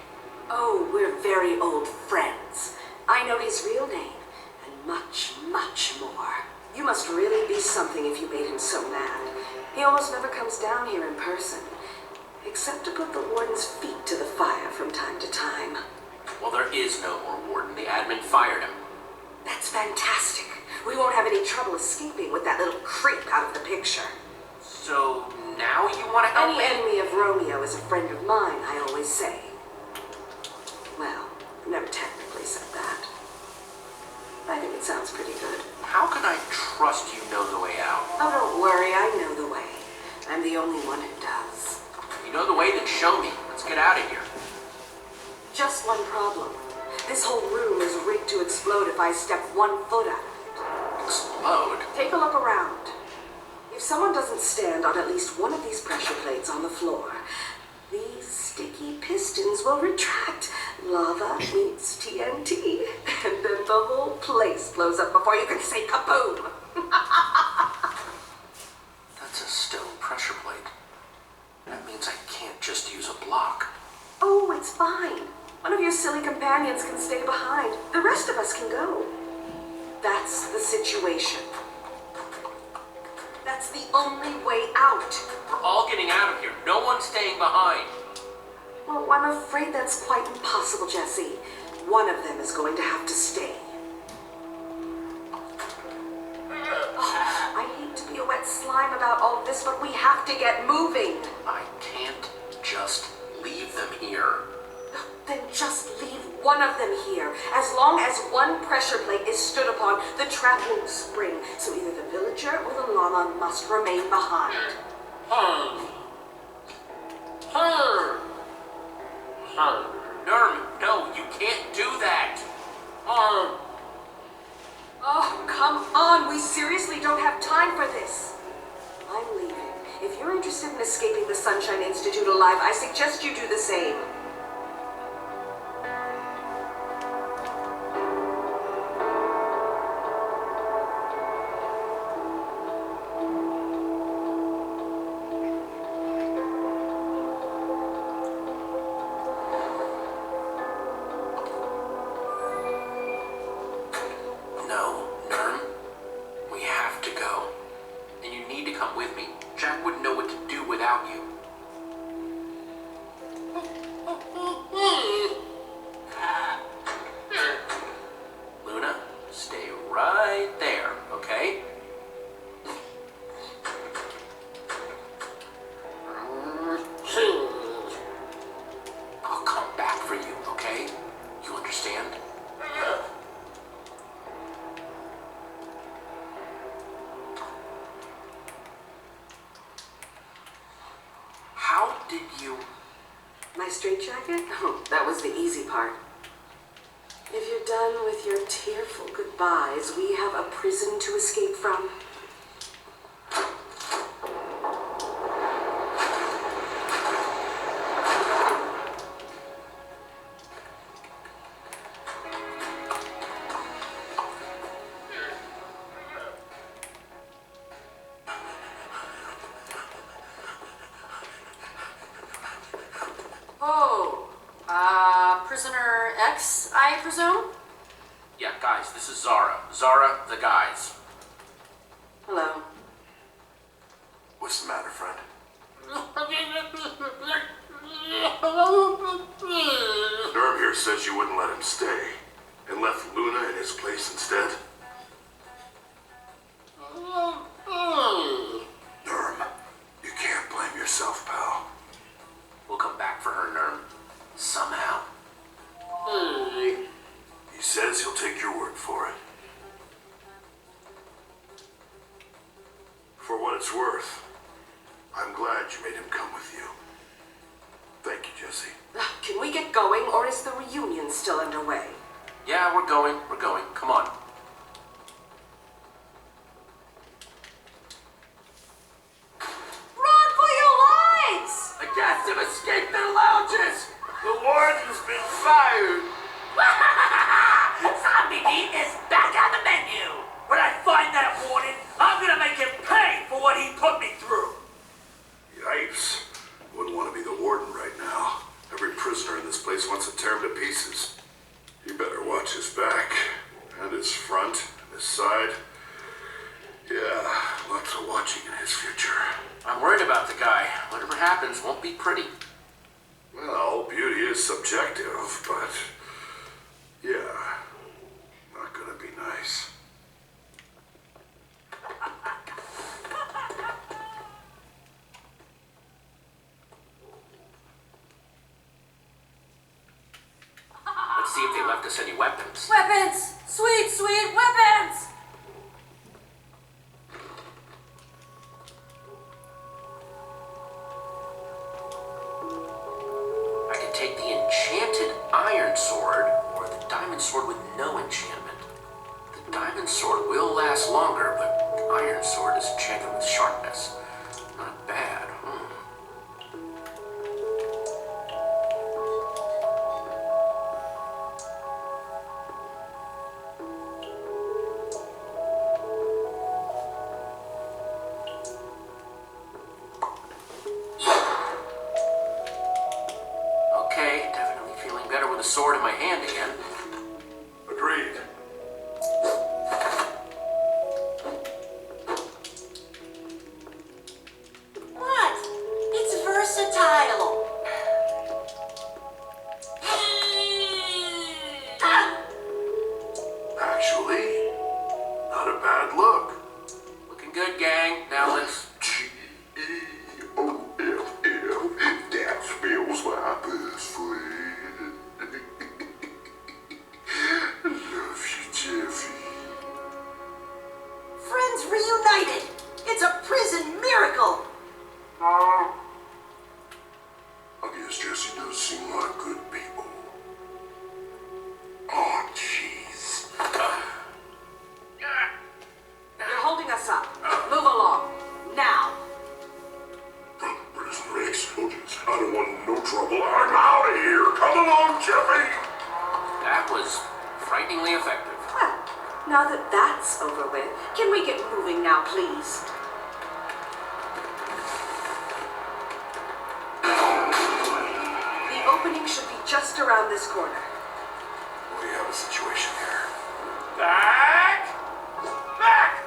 Oh, we're very old friends. I know his real name, and much, much more. You must really be something if you made him so mad. He almost never comes down here in person, except to put the Warden's feet to the fire from time to time. Well, there is no more Warden. The admin fired him. That's fantastic. We won't have any trouble escaping with that little creep out of the picture. So now you want to help Any me? enemy of Romeo is a friend of mine, I always say. Well, I've never technically said that. I think it sounds pretty good. How can I trust you know the way out? Oh, don't worry, I know the way. I'm the only one who does. You know the way? Then show me. Let's get out of here. Just one problem. This whole room is rigged to explode if I step 1 foot out of it. Explode? Take a look around. If someone doesn't stand on at least one of these pressure plates on the floor, these sticky pistons will retract. Lava meets TNT, and then the whole place blows up before you can say kaboom. That's a stone pressure plate. That means I can't just use a block. Oh, it's fine. One of your silly companions can stay behind. The rest of us can go. That's the situation. That's the only way out. We're all getting out of here. No one's staying behind. Well, I'm afraid that's quite impossible, Jesse. One of them is going to have to stay. Oh, I hate to be a wet slime about all this, but we have to get moving. I can't just leave them here. Then just leave one of them here. As long as one pressure plate is stood upon, the trap won't spring. So either the villager or the llama must remain behind. Nerm, no, you can't do that. Oh, come on. We seriously don't have time for this. I'm leaving. If you're interested in escaping the Sunshine Institute alive, I suggest you do the same. No, Nerm. We have to go. And you need to come with me. Jack wouldn't know what to do without you. Luna, stay right there, okay? I'll come back for you, okay? You understand? How did you... My straitjacket? Oh, that was the easy part. If you're done with your tearful goodbyes, we have a prison to escape from. Prisoner X, I presume? Yeah, guys, this is Zara. Zara, the guys. Hello. What's the matter, friend? Nerm here says you wouldn't let him stay and left Luna in his place instead. Nerm, you can't blame yourself, pal. We'll come back for her, Nerm. Somehow. He says he'll take your word for it. For what it's worth, I'm glad you made him come with you. Thank you, Jesse. Can we get going, or is the reunion still underway? Yeah, we're going. We're going. Come on. Run for your lives! The guests have escaped their lounges! The warden's been fired! Zombie meat is back on the menu! Where'd I find that that Warden. I'm gonna make him pay for what he put me through. Yipes. Wouldn't want to be the warden right now. Every prisoner in this place wants to tear him to pieces. He better watch his back, and his front, and his side. Yeah, lots of watching in his future. I'm worried about the guy. Whatever happens won't be pretty. Well, beauty is subjective, but yeah, not gonna be nice. Let's see if they left us any weapons. Weapons! Sweet, sweet weapons! I could take the enchanted iron sword or the diamond sword with no enchantment. The diamond sword will last longer, but the iron sword is enchanted with sharpness. Not bad. Okay, definitely feeling better with a sword in my hand again. Agreed. What? It's versatile. Actually, not a bad look. Looking good, gang. Now let's... Geoff, that spells my best friend. Love you, Jeffy. Friends reunited. It's a prison miracle. I guess Jesse does seem like good people. Oh, jeez. You're holding us up. Move along. Now. Prisoner explosions. I don't want no trouble. I'm out of here. Come along, Jeffy. That was frighteningly effective. Well, now that that's over with, can we get moving now, please? The opening should be just around this corner. We have a situation here. Back! Back!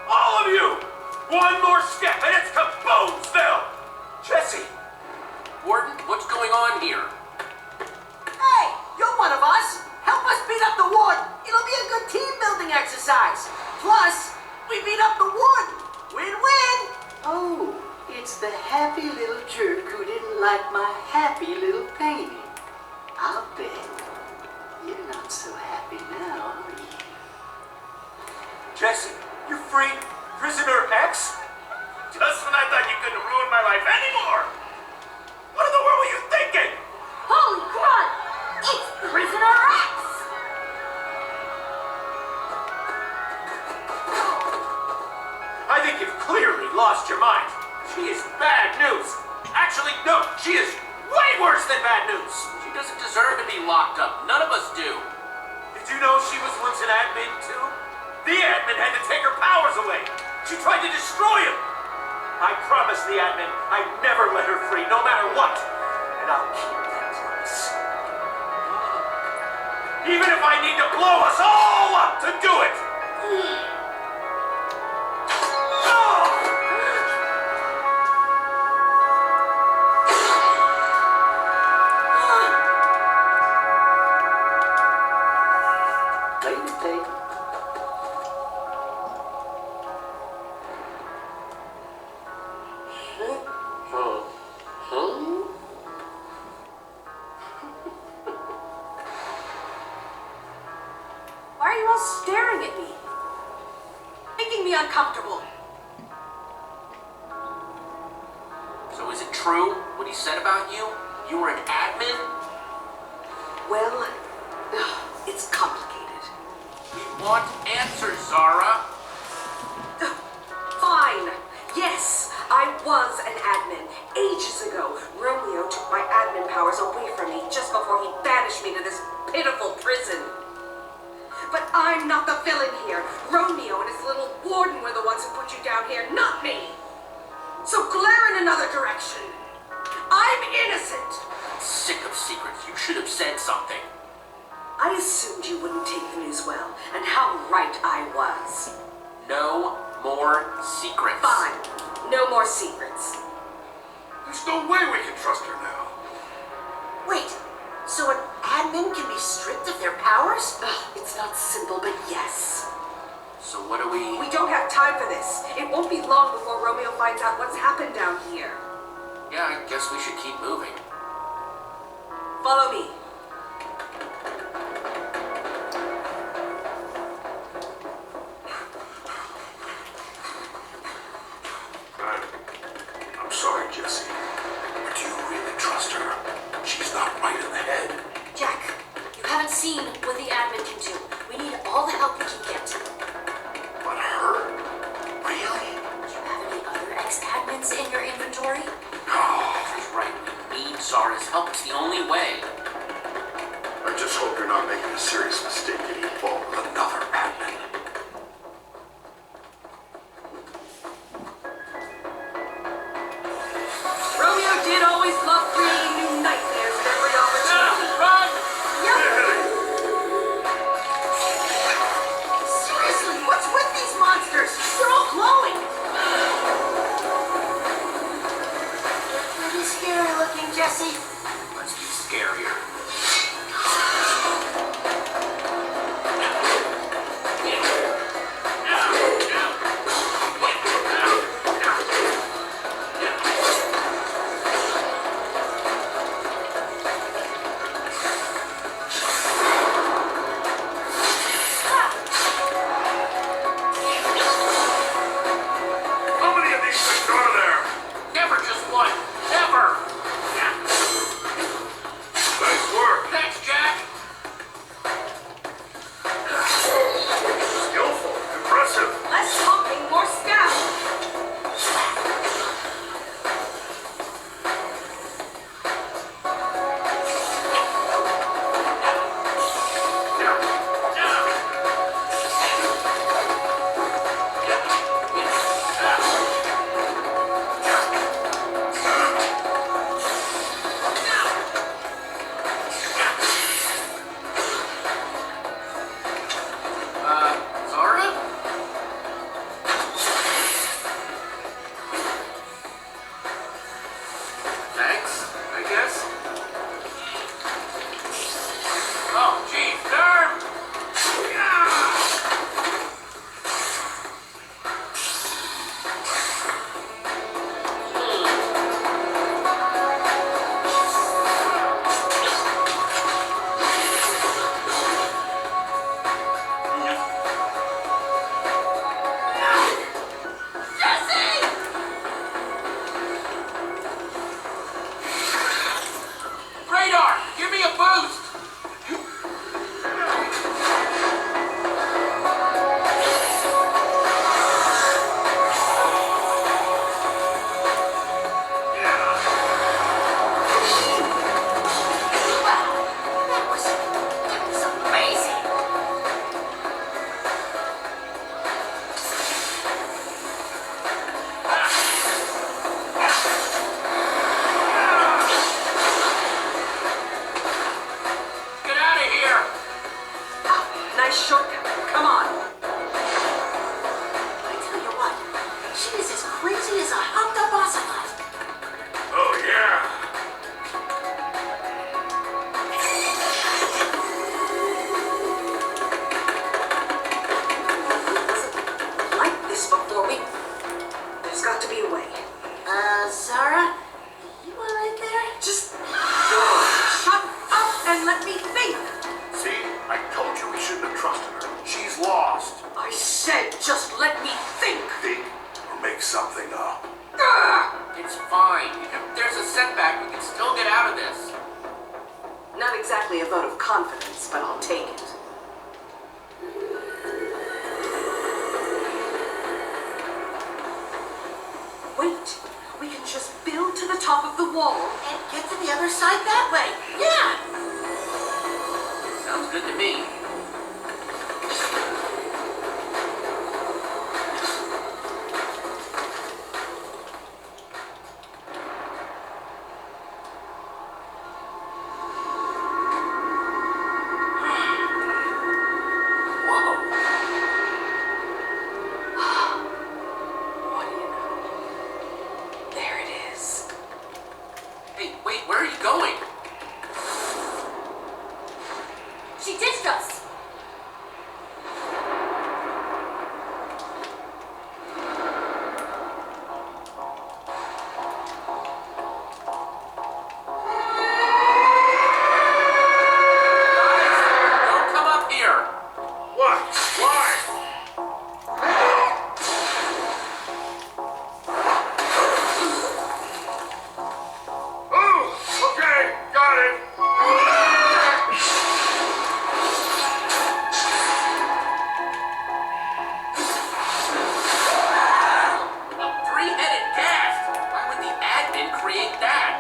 All of you! One more step and it's kaboomsville! Jesse! Warden, what's going on here? Hey, you're one of us. Help us beat up the warden. It'll be a good team-building exercise. Plus, we beat up the warden. Win-win. Oh, it's the happy little jerk who didn't like my happy little painting. I'll bet you're not so happy now, are you? Jesse, you're free. Prisoner X? Just when I thought you couldn't ruin my life anymore! What in the world were you thinking? Holy crud! It's Prisoner X! I think you've clearly lost your mind. She is bad news. Actually, no, she is way worse than bad news. She doesn't deserve to be locked up. None of us do. Did you know she was once an admin too? The admin had to take her powers away. She tried to destroy him. I promised the admin I'd never let her free, no matter what. And I'll keep that promise. Even if I need to blow us all up to do it. Later, Dave. Why are you all staring at me? Making me uncomfortable. So is it true what he said about you? You were an admin? Well, it's complicated. We want answers, Zara. Fine. Yes, I was an admin. Ages ago, Romeo took my admin powers away from me just before he banished me to this pitiful prison. But I'm I'm not the villain here. Romeo and his little Warden were the ones who put you down here, not me. So glare in another direction. I'm innocent. Sick of secrets. You should have said something. I assumed you wouldn't take the news well, and how right I was. No more secrets. Fine. No more secrets. There's no way we can trust her now. Wait, so an admin can be stripped of their powers? Ugh, it's not simple, but yes. So what do we... We don't have time for this. It won't be long before Romeo finds out what's happened down here. Yeah, I guess we should keep moving. Follow me. I'm sorry, Jesse. But do you really trust her? She's not right in the head. Jack, you haven't seen what the admin can do. We need all the help we can get. But her? Really? Do you have any other ex-admins in your inventory? That's right. We need Zara's help. It's the only way. I just hope you're not making a serious mistake getting involved with another admin. Romeo did always love creating new nightmares at every opportunity. Run! Yep. Seriously, what's with these monsters? They're all glowing. Pretty scary looking, Jesse. Let's be scarier. How many of these things are there? Never just one. Never! Nice work. Thanks, Jack! Skillful. Impressive. Less talking, more stabbing. Zara? Thanks, I guess. Oh, gee, darn! Radar, give me a boost! That was amazing. Get out of here! Nice shortcut. Come on. I tell you what, she is as crazy as a humped up ocelot. Oh, yeah. Like this before we... There's got to be a way. Zara? You alright there? Just... shut up and let me think. See? I told you we shouldn't have trusted her. She's lost. I said just let me think. Think or make something up. It's fine. If there's a setback, we can still get out of this. Not exactly a vote of confidence, but I'll take it. Wait, we can just build to the top of the wall. And get to the other side that way. Yeah! Sounds good to me. What? Why? Oh, okay, got it. A three-headed ghast? Why would the admin create that?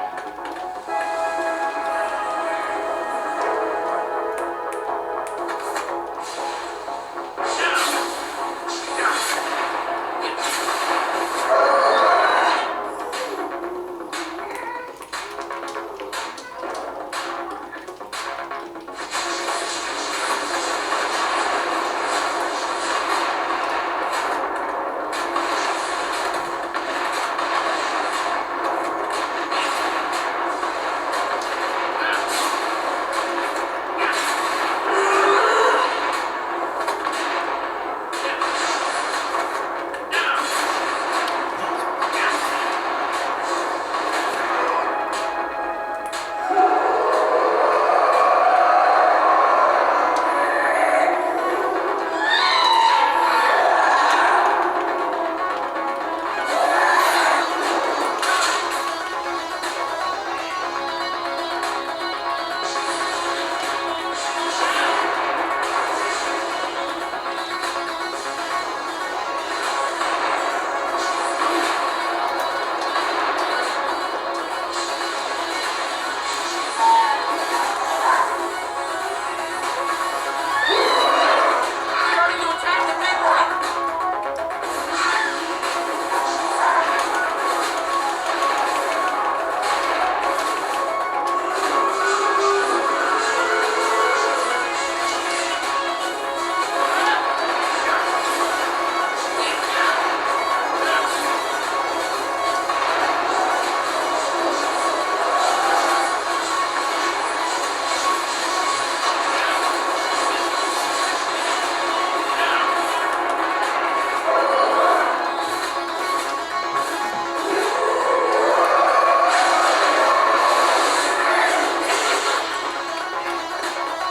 Starting to attack the big one!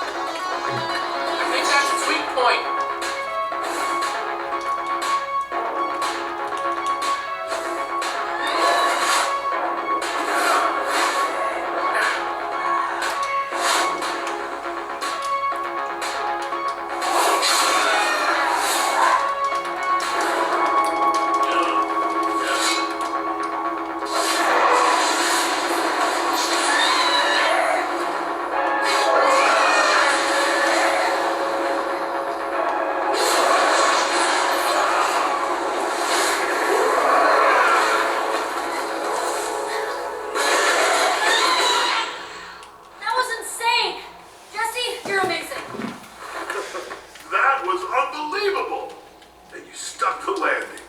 I think that's its weak point. That was insane! Jesse, you're amazing. That was unbelievable. And you stuck the landing.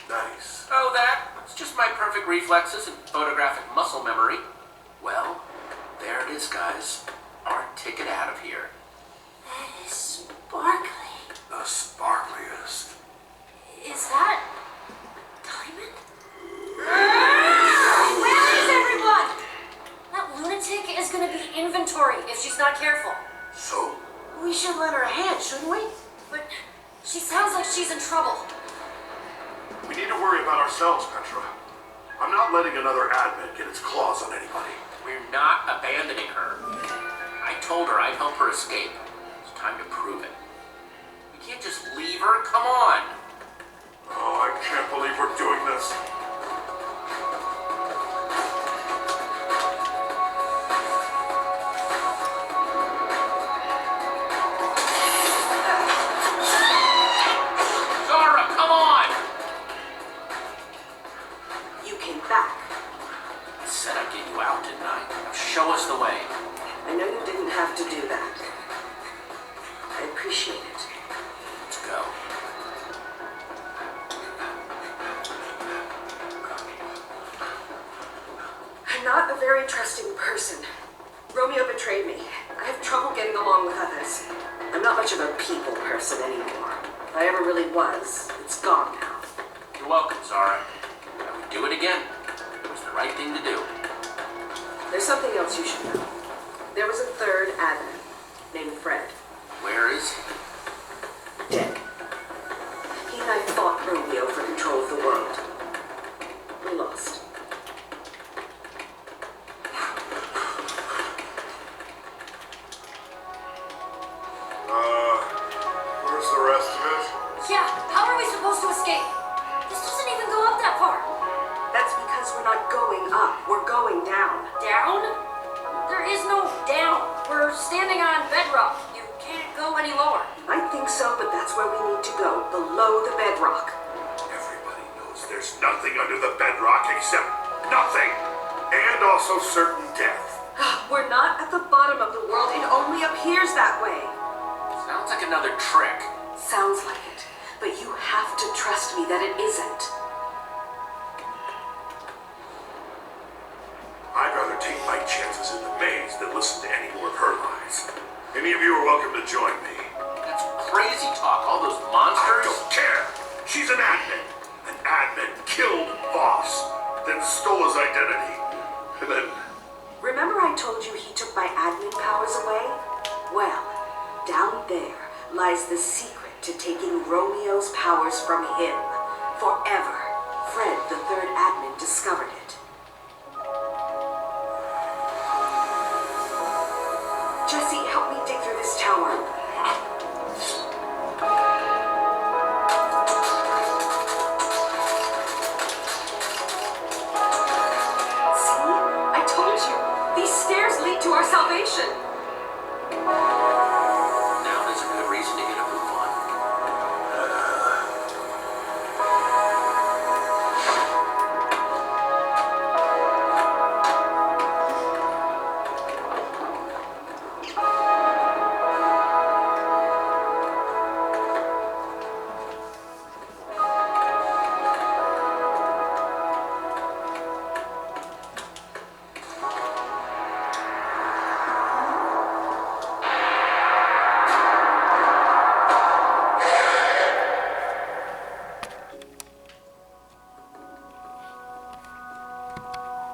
Nice. Oh, that? It's just my perfect reflexes and photographic muscle memory. Well, there it is, guys. Our ticket out of here. That is sparkly. The sparkliest. Is that Diamond? Where is everyone? That lunatic is gonna be inventory if she's not careful. So, We should lend her a hand, shouldn't we? But she sounds like she's in trouble. we need to worry about ourselves, Petra. I'm not letting another admin get its claws on anybody. We're not abandoning her. I told her I'd help her escape. It's time to prove it. We can't just leave her. Come on. Oh, I can't believe we're doing this. Zara, come on. You came back. I said I'd get you out, didn't I? Now show us the way. I know you didn't have to do that. I appreciate it. Let's go. I'm not a very trusting person. Romeo betrayed me. I have trouble getting along with others. I'm not much of a people person anymore. If I ever really was, it's gone now. You're welcome, Zara. I would do it again. It was the right thing to do. There's something else you should know. There was a third admin named Fred. Where is he? dead. He and I fought Romeo for control of the world. We lost. Where's the rest of it? Yeah, how are we supposed to escape? This doesn't even go up that far. That's because we're not going up. We're going down. Down? There is no down. We're standing on bedrock. You can't go any lower. I think so, but that's where we need to go. Below the bedrock. Everybody knows there's nothing under the bedrock except nothing. And also certain death. We're not at the bottom of the world. It only appears that way. Sounds like another trick. Sounds like it. But you have to trust me that it isn't. I'd rather take my chances in the maze than listen to any more of her lies. Any of you are welcome to join me. That's crazy talk. All those I monsters. don't care. She's an admin. An admin killed Voss, then stole his identity. And then... Remember I told you he took my admin powers away? Well, down there lies the secret to taking Romeo's powers from him. Forever. Fred, the third admin, discovered it.